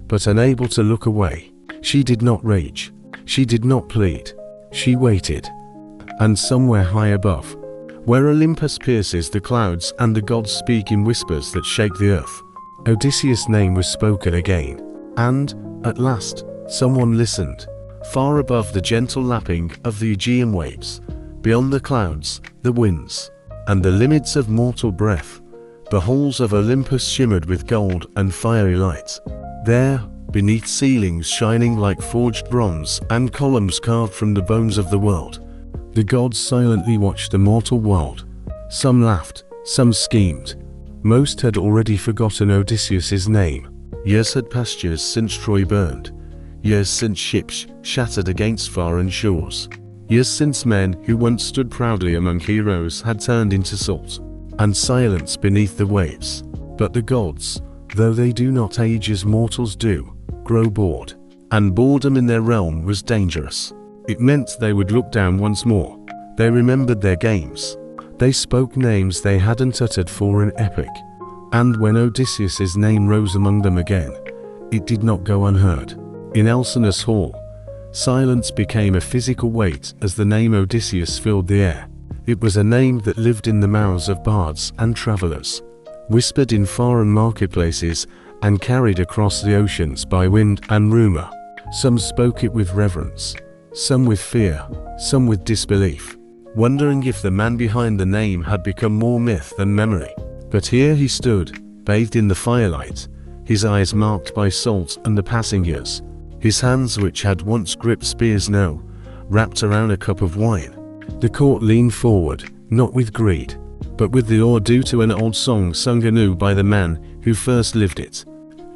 but unable to look away. She did not rage. She did not plead. She waited. And somewhere high above, where Olympus pierces the clouds and the gods speak in whispers that shake the earth, Odysseus' name was spoken again. And, at last, someone listened. Far above the gentle lapping of the Aegean waves, beyond the clouds, the winds, and the limits of mortal breath, the halls of Olympus shimmered with gold and fiery light. There, beneath ceilings shining like forged bronze and columns carved from the bones of the world, the gods silently watched the mortal world. Some laughed, some schemed. Most had already forgotten Odysseus' name. Years had passed since Troy burned. Years since ships shattered against foreign shores. Years since men who once stood proudly among heroes had turned into salt and silence beneath the waves. But the gods, though they do not age as mortals do, grow bored. And boredom in their realm was dangerous. It meant they would look down once more. They remembered their games. They spoke names they hadn't uttered for an epic. And when Odysseus' name rose among them again, it did not go unheard. In Alcinous Hall, silence became a physical weight as the name Odysseus filled the air. It was a name that lived in the mouths of bards and travelers, whispered in foreign marketplaces, and carried across the oceans by wind and rumor. Some spoke it with reverence, some with fear, some with disbelief, wondering if the man behind the name had become more myth than memory. But here he stood, bathed in the firelight, his eyes marked by salt and the passing years, his hands which had once gripped spears now wrapped around a cup of wine. The court leaned forward, not with greed, but with the awe due to an old song sung anew by the man who first lived it.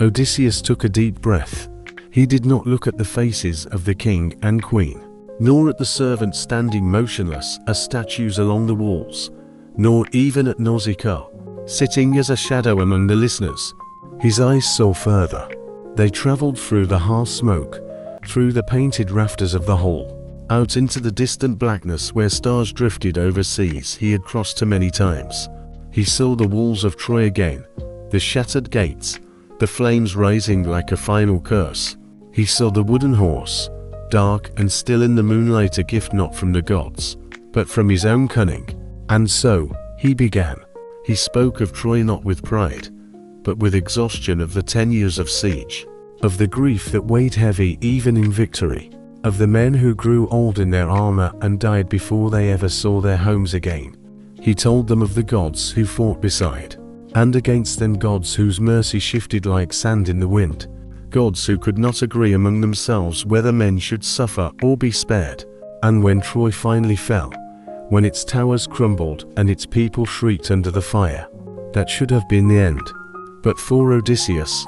Odysseus took a deep breath. He did not look at the faces of the king and queen, nor at the servants standing motionless as statues along the walls, nor even at Nausicaa, sitting as a shadow among the listeners. His eyes saw further. They traveled through the harsh smoke, through the painted rafters of the hall, out into the distant blackness where stars drifted over seas he had crossed too many times. He saw the walls of Troy again, the shattered gates, the flames rising like a final curse. He saw the wooden horse, dark and still in the moonlight, a gift not from the gods, but from his own cunning. And so, he began. He spoke of Troy not with pride, but with exhaustion, of the 10 years of siege, of the grief that weighed heavy even in victory, of the men who grew old in their armor and died before they ever saw their homes again. He told them of the gods who fought beside, and against them gods whose mercy shifted like sand in the wind, gods who could not agree among themselves whether men should suffer or be spared. And when Troy finally fell, when its towers crumbled and its people shrieked under the fire, that should have been the end. But for Odysseus,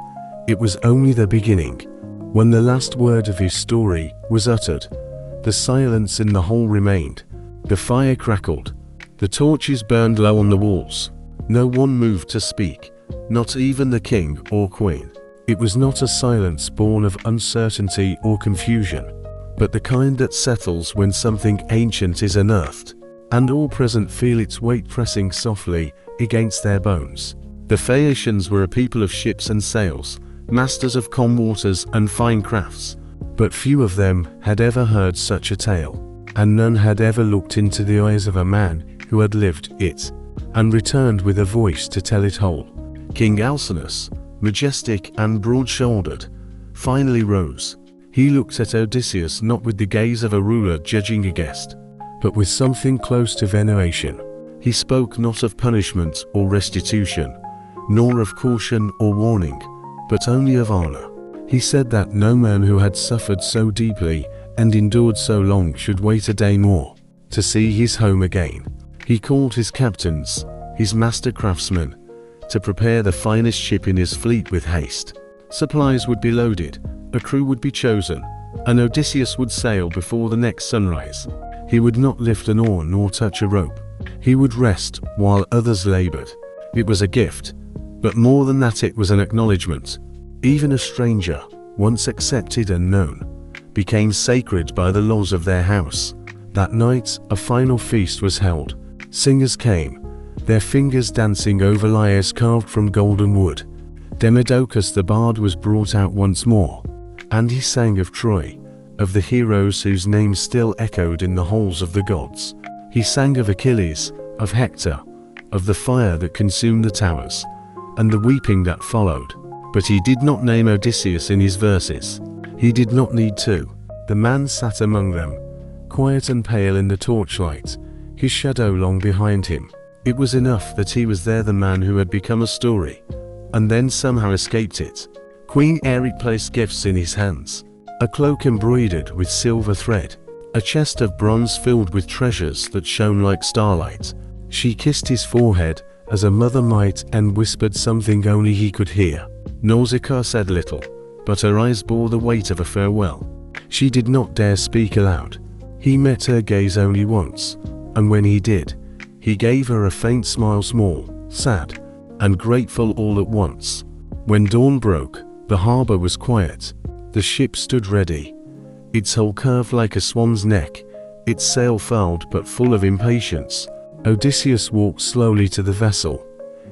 it was only the beginning. When the last word of his story was uttered, the silence in the hall remained. The fire crackled. The torches burned low on the walls. No one moved to speak, not even the king or queen. It was not a silence born of uncertainty or confusion, but the kind that settles when something ancient is unearthed, and all present feel its weight pressing softly against their bones. The Phaeacians were a people of ships and sails, masters of calm waters and fine crafts, but few of them had ever heard such a tale, and none had ever looked into the eyes of a man who had lived it, and returned with a voice to tell it whole. King Alcinous, majestic and broad-shouldered, finally rose. He looked at Odysseus not with the gaze of a ruler judging a guest, but with something close to veneration. He spoke not of punishment or restitution, nor of caution or warning, but only of honor. He said that no man who had suffered so deeply and endured so long should wait a day more to see his home again. He called his captains, his master craftsmen, to prepare the finest ship in his fleet with haste. Supplies would be loaded, a crew would be chosen, and Odysseus would sail before the next sunrise. He would not lift an oar nor touch a rope. He would rest while others labored. It was a gift, but more than that, it was an acknowledgement. Even a stranger, once accepted and known, became sacred by the laws of their house. That night, a final feast was held. Singers came, their fingers dancing over lyres carved from golden wood. Demodocus the bard was brought out once more, and he sang of Troy, of the heroes whose names still echoed in the halls of the gods. He sang of Achilles, of Hector, of the fire that consumed the towers, and the weeping that followed. But he did not name Odysseus in his verses. He did not need to. The man sat among them, quiet and pale in the torchlight, his shadow long behind him. It was enough that he was there, the man who had become a story, and then somehow escaped it. Queen Aerith placed gifts in his hands, a cloak embroidered with silver thread, a chest of bronze filled with treasures that shone like starlight. She kissed his forehead as a mother might and whispered something only he could hear. Nausicaa said little, but her eyes bore the weight of a farewell. She did not dare speak aloud. He met her gaze only once, and when he did, he gave her a faint smile, small, sad, and grateful all at once. When dawn broke, the harbor was quiet. The ship stood ready, its hull curved like a swan's neck, its sail furled but full of impatience. Odysseus walked slowly to the vessel,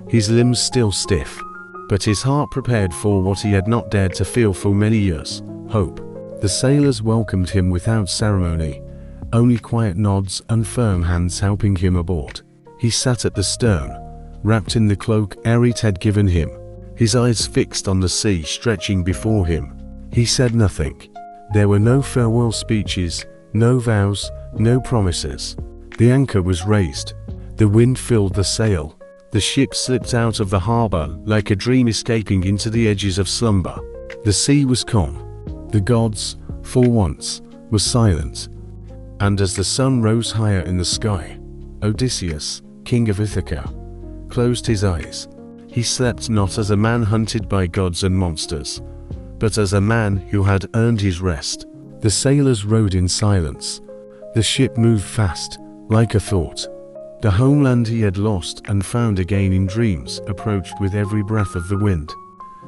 his limbs still stiff, but his heart prepared for what he had not dared to feel for many years, hope. The sailors welcomed him without ceremony, only quiet nods and firm hands helping him aboard. He sat at the stern, wrapped in the cloak Aerith had given him, his eyes fixed on the sea stretching before him. He said nothing. There were no farewell speeches, no vows, no promises. The anchor was raised. The wind filled the sail. The ship slipped out of the harbor like a dream escaping into the edges of slumber. The sea was calm. The gods, for once, were silent. And as the sun rose higher in the sky, Odysseus, king of Ithaca, closed his eyes. He slept not as a man hunted by gods and monsters, but as a man who had earned his rest. The sailors rowed in silence. The ship moved fast, like a thought. The homeland he had lost and found again in dreams approached with every breath of the wind.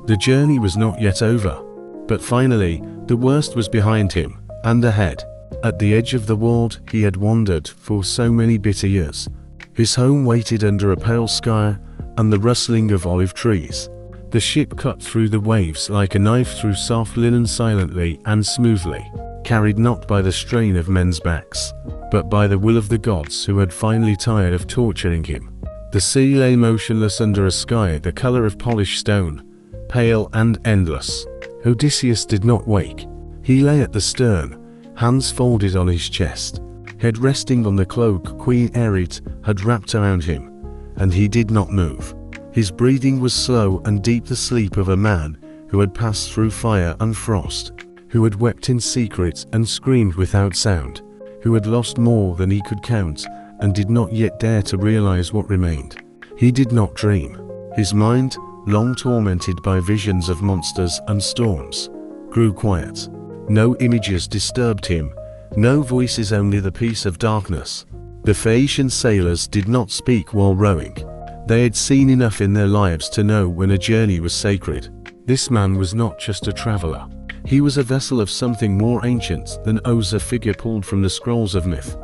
The journey was not yet over, but finally, the worst was behind him, and ahead, at the edge of the world he had wandered for so many bitter years. His home waited under a pale sky and the rustling of olive trees. The ship cut through the waves like a knife through soft linen, silently and smoothly, carried not by the strain of men's backs, but by the will of the gods who had finally tired of torturing him. The sea lay motionless under a sky the color of polished stone, pale and endless. Odysseus did not wake. He lay at the stern, hands folded on his chest, head resting on the cloak Queen Aerith had wrapped around him, and he did not move. His breathing was slow and deep, the sleep of a man who had passed through fire and frost, who had wept in secret and screamed without sound, who had lost more than he could count and did not yet dare to realize what remained. He did not dream. His mind, long tormented by visions of monsters and storms, grew quiet. No images disturbed him, no voices, only the peace of darkness. The Phaeacian sailors did not speak while rowing. They had seen enough in their lives to know when a journey was sacred. This man was not just a traveler. He was a vessel of something more ancient than Oz, a figure pulled from the scrolls of myth,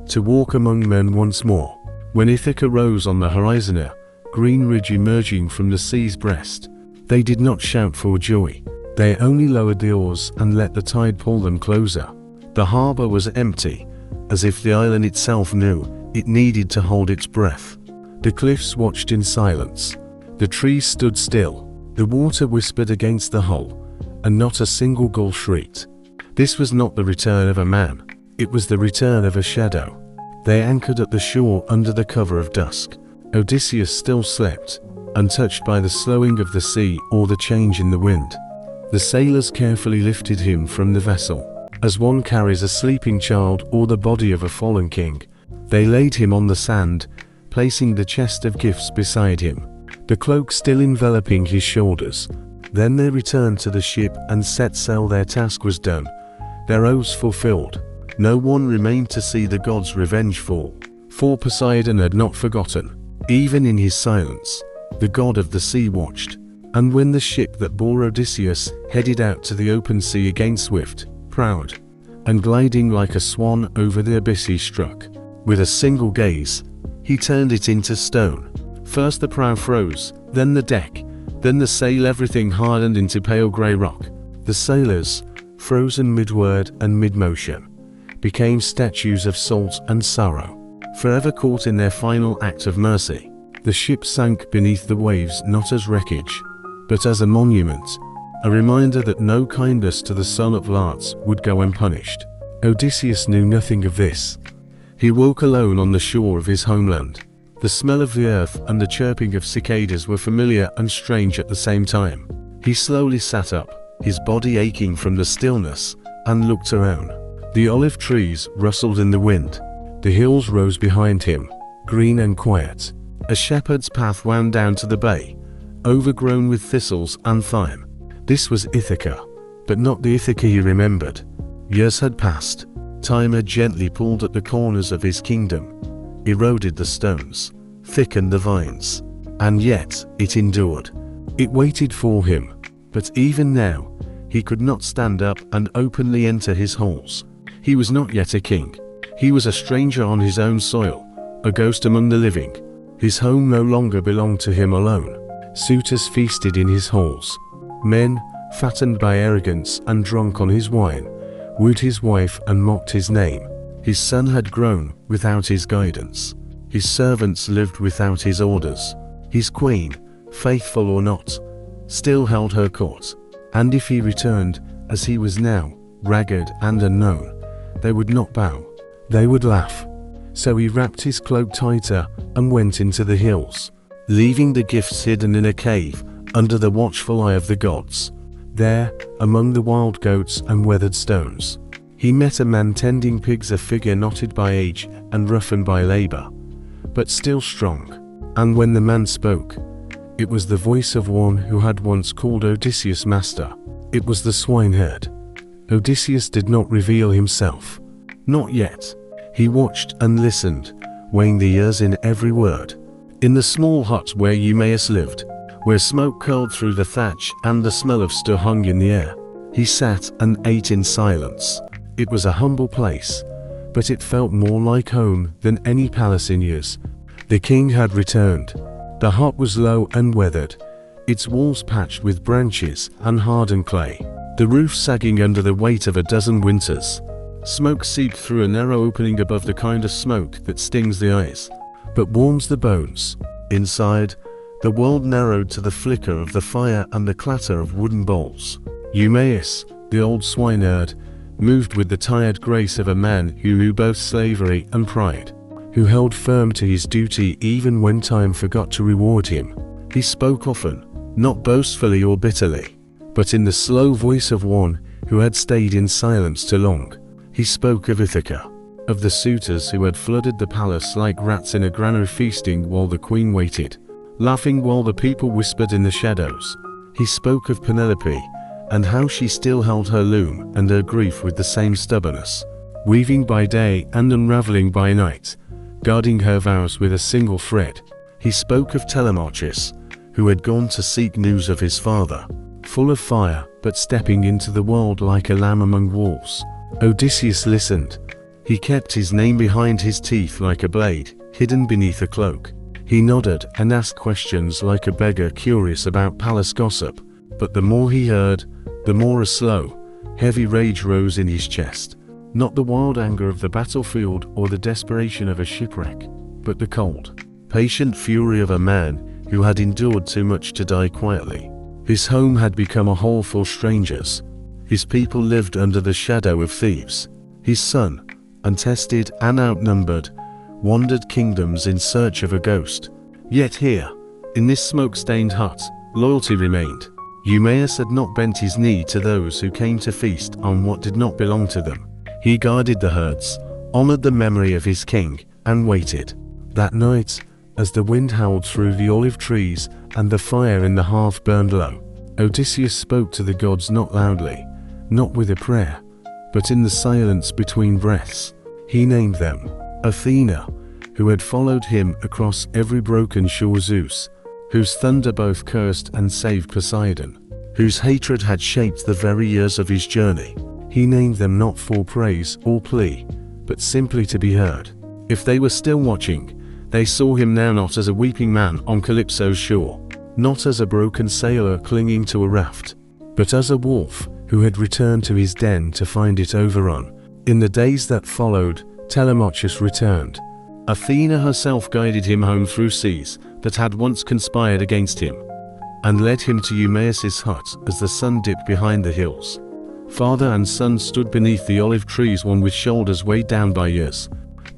to walk among men once more. When Ithaca rose on the horizon, a green ridge emerging from the sea's breast, they did not shout for joy. They only lowered the oars and let the tide pull them closer. The harbor was empty, as if the island itself knew it needed to hold its breath. The cliffs watched in silence. The trees stood still. The water whispered against the hull, and not a single gull shrieked. This was not the return of a man, it was the return of a shadow. They anchored at the shore under the cover of dusk. Odysseus still slept, untouched by the slowing of the sea or the change in the wind. The sailors carefully lifted him from the vessel, as one carries a sleeping child or the body of a fallen king. They laid him on the sand, placing the chest of gifts beside him, the cloak still enveloping his shoulders. Then they returned to the ship and set sail. Their task was done, their oaths fulfilled. No one remained to see the gods' revenge fall, for Poseidon had not forgotten. Even in his silence, the god of the sea watched, and when the ship that bore Odysseus headed out to the open sea again, swift, proud, and gliding like a swan over the abyss, he struck. With a single gaze, he turned it into stone. First the prow froze, then the deck, then the sail. Everything hardened into pale grey rock. The sailors, frozen mid-word and mid-motion, became statues of salt and sorrow, forever caught in their final act of mercy. The ship sank beneath the waves not as wreckage, but as a monument, a reminder that no kindness to the son of Laertes would go unpunished. Odysseus knew nothing of this. He woke alone on the shore of his homeland. The smell of the earth and the chirping of cicadas were familiar and strange at the same time. He slowly sat up, his body aching from the stillness, and looked around. The olive trees rustled in the wind. The hills rose behind him, green and quiet. A shepherd's path wound down to the bay, overgrown with thistles and thyme. This was Ithaca, but not the Ithaca he remembered. Years had passed. Time had gently pulled at the corners of his kingdom, eroded the stones, thickened the vines, and yet it endured. It waited for him, but even now, he could not stand up and openly enter his halls. He was not yet a king. He was a stranger on his own soil, a ghost among the living. His home no longer belonged to him alone. Suitors feasted in his halls. Men, fattened by arrogance and drunk on his wine, wooed his wife and mocked his name. His son had grown without his guidance. His servants lived without his orders. His queen, faithful or not, still held her court. And if he returned, as he was now, ragged and unknown, they would not bow. They would laugh. So he wrapped his cloak tighter and went into the hills, leaving the gifts hidden in a cave under the watchful eye of the gods. There, among the wild goats and weathered stones, he met a man tending pigs, a figure knotted by age and roughened by labor, but still strong. And when the man spoke, it was the voice of one who had once called Odysseus master. It was the swineherd. Odysseus did not reveal himself. Not yet. He watched and listened, weighing the years in every word. In the small hut where Eumaeus lived, where smoke curled through the thatch and the smell of stew hung in the air, he sat and ate in silence. It was a humble place, but it felt more like home than any palace in years. The king had returned. The hut was low and weathered, its walls patched with branches and hardened clay, the roof sagging under the weight of a dozen winters. Smoke seeped through a narrow opening above, the kind of smoke that stings the eyes, but warms the bones. Inside, the world narrowed to the flicker of the fire and the clatter of wooden bowls. Eumaeus, the old swineherd, moved with the tired grace of a man who knew both slavery and pride, who held firm to his duty even when time forgot to reward him. He spoke often, not boastfully or bitterly, but in the slow voice of one who had stayed in silence too long. He spoke of Ithaca, of the suitors who had flooded the palace like rats in a granary, feasting while the queen waited, laughing while the people whispered in the shadows. He spoke of Penelope, and how she still held her loom and her grief with the same stubbornness, weaving by day and unraveling by night, guarding her vows with a single thread. He spoke of Telemachus, who had gone to seek news of his father, full of fire but stepping into the world like a lamb among wolves. Odysseus listened. He kept his name behind his teeth like a blade, hidden beneath a cloak. He nodded and asked questions like a beggar curious about palace gossip, but the more he heard, the more a slow, heavy rage rose in his chest. Not the wild anger of the battlefield or the desperation of a shipwreck, but the cold, patient fury of a man who had endured too much to die quietly. His home had become a hole for strangers. His people lived under the shadow of thieves. His son, untested and outnumbered, wandered kingdoms in search of a ghost. Yet here, in this smoke-stained hut, loyalty remained. Eumaeus had not bent his knee to those who came to feast on what did not belong to them. He guarded the herds, honored the memory of his king, and waited. That night, as the wind howled through the olive trees and the fire in the hearth burned low, Odysseus spoke to the gods not loudly, not with a prayer, but in the silence between breaths. He named them: Athena, who had followed him across every broken shore; Zeus, whose thunder both cursed and saved Poseidon, whose hatred had shaped the very years of his journey. He named them not for praise or plea, but simply to be heard. If they were still watching, they saw him now not as a weeping man on Calypso's shore, not as a broken sailor clinging to a raft, but as a wolf who had returned to his den to find it overrun. In the days that followed, Telemachus returned. Athena herself guided him home through seas that had once conspired against him, and led him to Eumaeus' hut as the sun dipped behind the hills. Father and son stood beneath the olive trees, one with shoulders weighed down by years,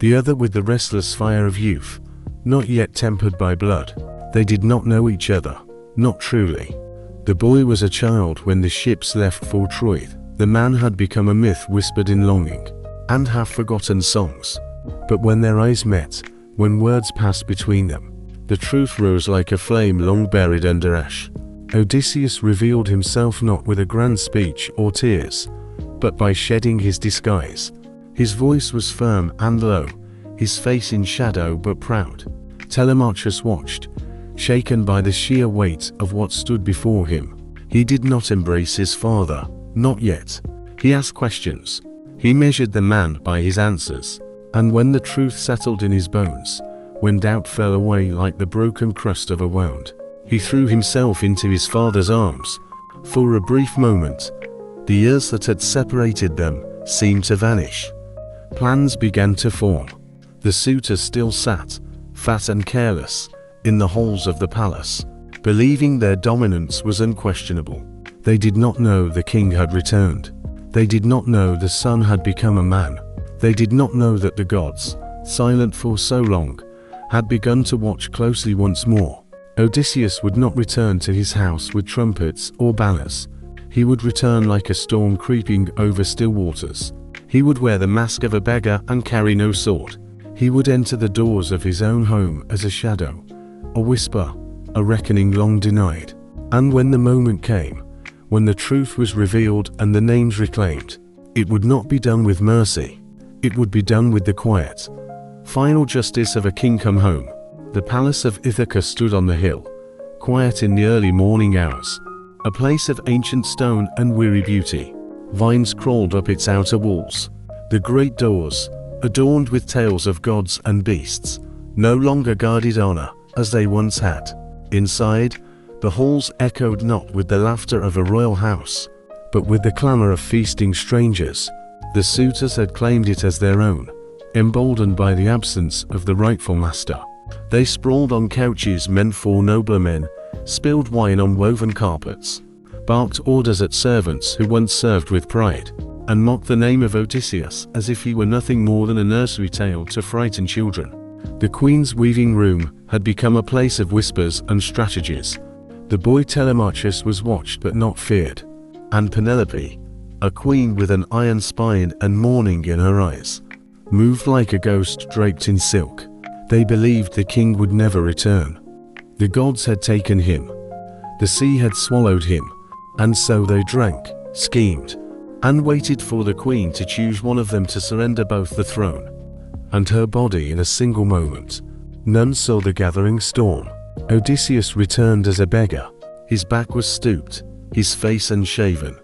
the other with the restless fire of youth, not yet tempered by blood. They did not know each other, not truly. The boy was a child when the ships left for Troy. The man had become a myth whispered in longing and half-forgotten songs. But when their eyes met, when words passed between them, the truth rose like a flame long buried under ash. Odysseus revealed himself not with a grand speech or tears, but by shedding his disguise. His voice was firm and low, his face in shadow but proud. Telemachus watched, shaken by the sheer weight of what stood before him. He did not embrace his father, not yet. He asked questions. He measured the man by his answers. And when the truth settled in his bones, when doubt fell away like the broken crust of a wound, he threw himself into his father's arms. For a brief moment, the years that had separated them seemed to vanish. Plans began to form. The suitors still sat, fat and careless, in the halls of the palace, believing their dominance was unquestionable. They did not know the king had returned. They did not know the son had become a man. They did not know that the gods, silent for so long, had begun to watch closely once more. Odysseus would not return to his house with trumpets or banners. He would return like a storm creeping over still waters. He would wear the mask of a beggar and carry no sword. He would enter the doors of his own home as a shadow, a whisper, a reckoning long denied. And when the moment came, when the truth was revealed and the names reclaimed, it would not be done with mercy. It would be done with the quiet, final justice of a king come home. The palace of Ithaca stood on the hill, quiet in the early morning hours, a place of ancient stone and weary beauty. Vines crawled up its outer walls. The great doors, adorned with tales of gods and beasts, no longer guarded honor as they once had. Inside, the halls echoed not with the laughter of a royal house, but with the clamor of feasting strangers. The suitors had claimed it as their own, emboldened by the absence of the rightful master. They sprawled on couches meant for nobler men, spilled wine on woven carpets, barked orders at servants who once served with pride, and mocked the name of Odysseus as if he were nothing more than a nursery tale to frighten children. The queen's weaving room had become a place of whispers and strategies. The boy Telemachus was watched but not feared, and Penelope, a queen with an iron spine and mourning in her eyes, moved like a ghost draped in silk. They believed the king would never return. The gods had taken him. The sea had swallowed him, and so they drank, schemed, and waited for the queen to choose one of them to surrender both the throne and her body in a single moment. None saw the gathering storm. Odysseus returned as a beggar. His back was stooped, his face unshaven,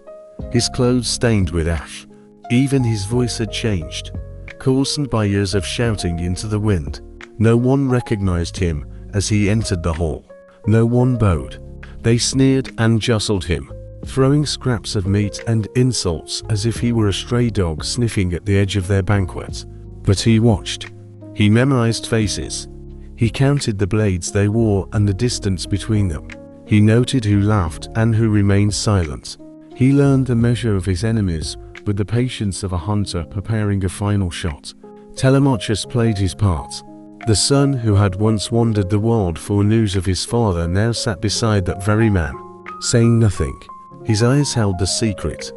his clothes stained with ash. Even his voice had changed, coarsened by years of shouting into the wind. No one recognized him as he entered the hall. No one bowed. They sneered and jostled him, throwing scraps of meat and insults as if he were a stray dog sniffing at the edge of their banquet. But he watched. He memorized faces. He counted the blades they wore and the distance between them. He noted who laughed and who remained silent. He learned the measure of his enemies with the patience of a hunter preparing a final shot. Telemachus played his part. The son who had once wandered the world for news of his father now sat beside that very man, saying nothing. His eyes held the secret,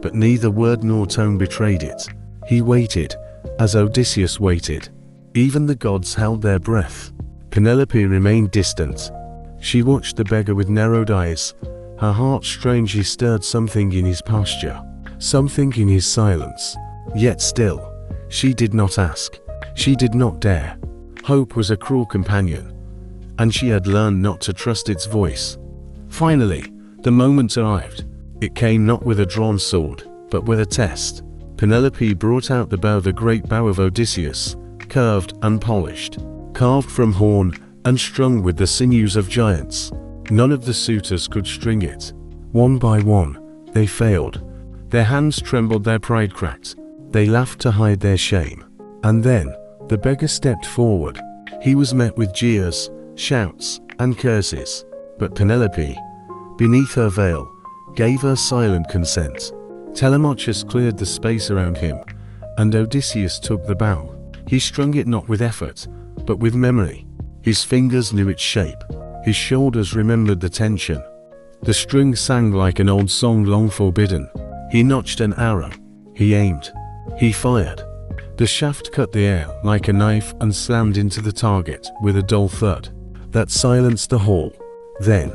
but neither word nor tone betrayed it. He waited, as Odysseus waited. Even the gods held their breath. Penelope remained distant. She watched the beggar with narrowed eyes. Her heart strangely stirred something in his posture, something in his silence. Yet still, she did not ask. She did not dare. Hope was a cruel companion, and she had learned not to trust its voice. Finally, the moment arrived. It came not with a drawn sword, but with a test. Penelope brought out the bow, the great bow of Odysseus, curved and polished, carved from horn and strung with the sinews of giants. None of the suitors could string it. One by one, they failed. Their hands trembled, their pride cracked. They laughed to hide their shame. And then, the beggar stepped forward. He was met with jeers, shouts, and curses. But Penelope, beneath her veil, gave her silent consent. Telemachus cleared the space around him, and Odysseus took the bow. He strung it not with effort, but with memory. His fingers knew its shape. His shoulders remembered the tension. The string sang like an old song long forbidden. He notched an arrow. He aimed. He fired. The shaft cut the air like a knife and slammed into the target with a dull thud that silenced the hall. Then,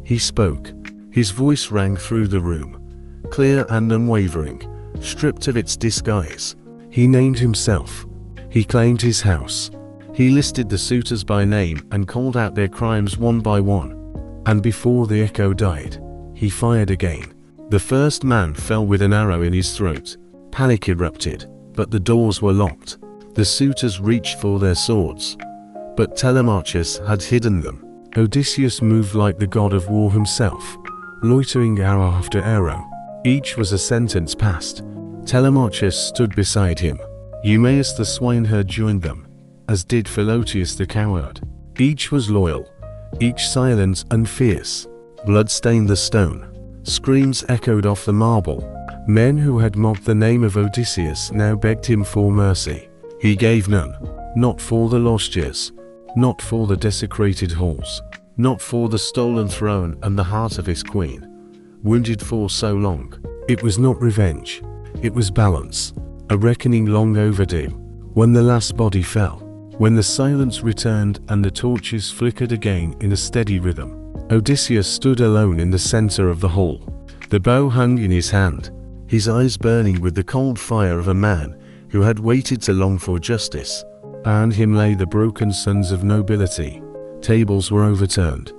he spoke. His voice rang through the room, clear and unwavering, stripped of its disguise. He named himself. He claimed his house. He listed the suitors by name and called out their crimes one by one. And before the echo died, he fired again. The first man fell with an arrow in his throat. Panic erupted, but the doors were locked. The suitors reached for their swords, but Telemachus had hidden them. Odysseus moved like the god of war himself, loitering arrow after arrow. Each was a sentence passed. Telemachus stood beside him. Eumaeus the swineherd joined them, as did Philoetius the coward. Each was loyal, each silent and fierce. Blood stained the stone. Screams echoed off the marble. Men who had mocked the name of Odysseus now begged him for mercy. He gave none. Not for the lost years, not for the desecrated halls, not for the stolen throne and the heart of his queen, wounded for so long. It was not revenge. It was balance. A reckoning long overdue. When the last body fell, when the silence returned and the torches flickered again in a steady rhythm, Odysseus stood alone in the center of the hall. The bow hung in his hand, his eyes burning with the cold fire of a man who had waited so long for justice. Behind him lay the broken sons of nobility. Tables were overturned.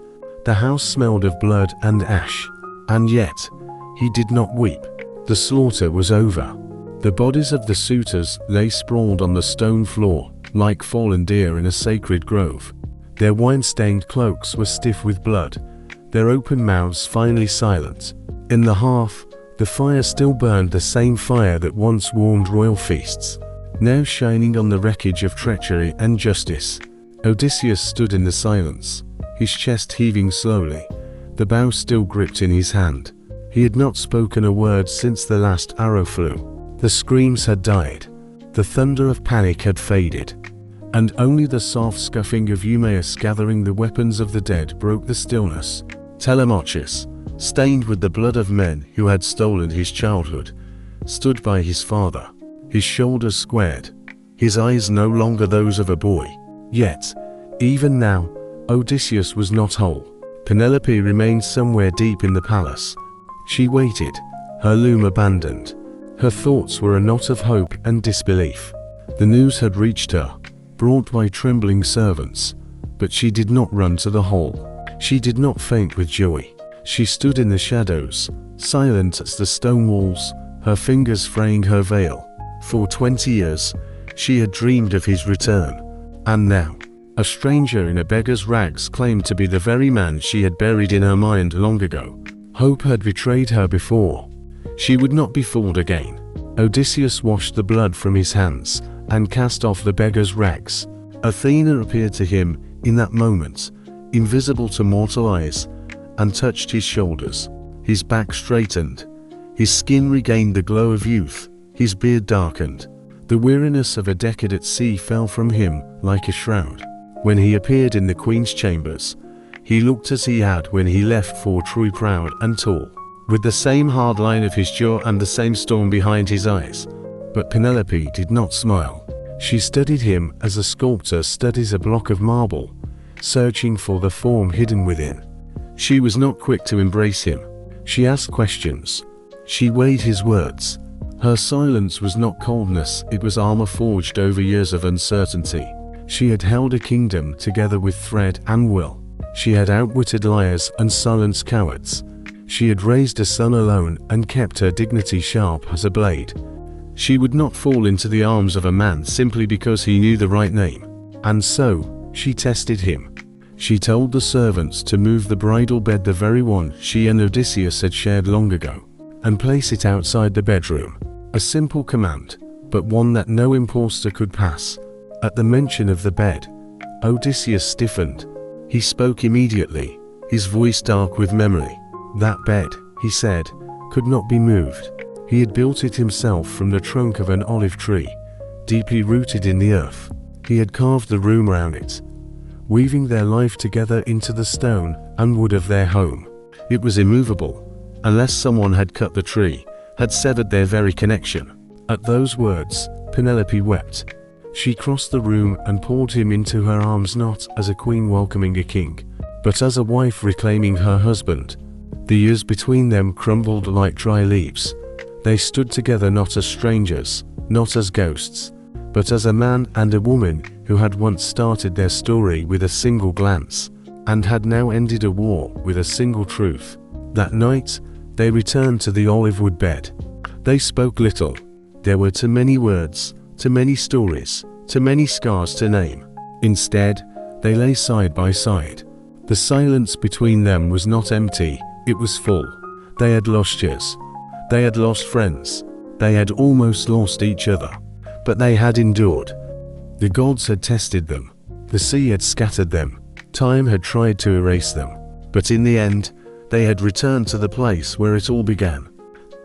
The house smelled of blood and ash. And yet, he did not weep. The slaughter was over. The bodies of the suitors lay sprawled on the stone floor, like fallen deer in a sacred grove. Their wine-stained cloaks were stiff with blood, their open mouths finally silent. In the hearth, the fire still burned, the same fire that once warmed royal feasts, now shining on the wreckage of treachery and justice. Odysseus stood in the silence, his chest heaving slowly, the bow still gripped in his hand. He had not spoken a word since the last arrow flew. The screams had died. The thunder of panic had faded. And only the soft scuffing of Eumaeus gathering the weapons of the dead broke the stillness. Telemachus, stained with the blood of men who had stolen his childhood, stood by his father, his shoulders squared, his eyes no longer those of a boy. Yet, even now, Odysseus was not whole. Penelope remained somewhere deep in the palace. She waited, her loom abandoned. Her thoughts were a knot of hope and disbelief. The news had reached her, brought by trembling servants, but she did not run to the hall. She did not faint with joy. She stood in the shadows, silent as the stone walls, her fingers fraying her veil. For 20 years, she had dreamed of his return. And now, a stranger in a beggar's rags claimed to be the very man she had buried in her mind long ago. Hope had betrayed her before. She would not be fooled again. Odysseus washed the blood from his hands and cast off the beggar's rags. Athena appeared to him in that moment, invisible to mortal eyes, and touched his shoulders. His back straightened, His skin regained the glow of youth, his beard darkened. The weariness of a decade at sea fell from him like a shroud. When he appeared in the Queen's chambers, he looked as he had when he left for Troy, proud and tall, with the same hard line of his jaw and the same storm behind his eyes. But Penelope did not smile. She studied him as a sculptor studies a block of marble, searching for the form hidden within. She was not quick to embrace him. She asked questions. She weighed his words. Her silence was not coldness, it was armor forged over years of uncertainty. She had held a kingdom together with thread and will. She had outwitted liars and silenced cowards. She had raised a son alone and kept her dignity sharp as a blade. She would not fall into the arms of a man simply because he knew the right name. And so, she tested him. She told the servants to move the bridal bed, the very one she and Odysseus had shared long ago, and place it outside the bedroom. A simple command, but one that no impostor could pass. At the mention of the bed, Odysseus stiffened. He spoke immediately, his voice dark with memory. That bed, he said, could not be moved. He had built it himself from the trunk of an olive tree, deeply rooted in the earth. He had carved the room around it, weaving their life together into the stone and wood of their home. It was immovable, unless someone had cut the tree, had severed their very connection. At those words, Penelope wept. She crossed the room and pulled him into her arms, not as a queen welcoming a king, but as a wife reclaiming her husband. The years between them crumbled like dry leaves. They stood together not as strangers, not as ghosts, but as a man and a woman who had once started their story with a single glance, and had now ended a war with a single truth. That night, they returned to the olive-wood bed. They spoke little. There were too many words, too many stories, too many scars to name. Instead, they lay side by side. The silence between them was not empty, it was full. They had lost years. They had lost friends. They had almost lost each other. But they had endured. The gods had tested them. The sea had scattered them. Time had tried to erase them. But in the end, they had returned to the place where it all began.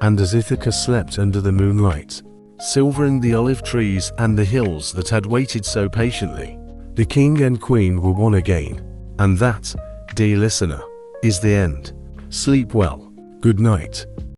And as Ithaca slept under the moonlight, silvering the olive trees and the hills that had waited so patiently, the king and queen were one again. And that, dear listener, is the end. Sleep well. Good night.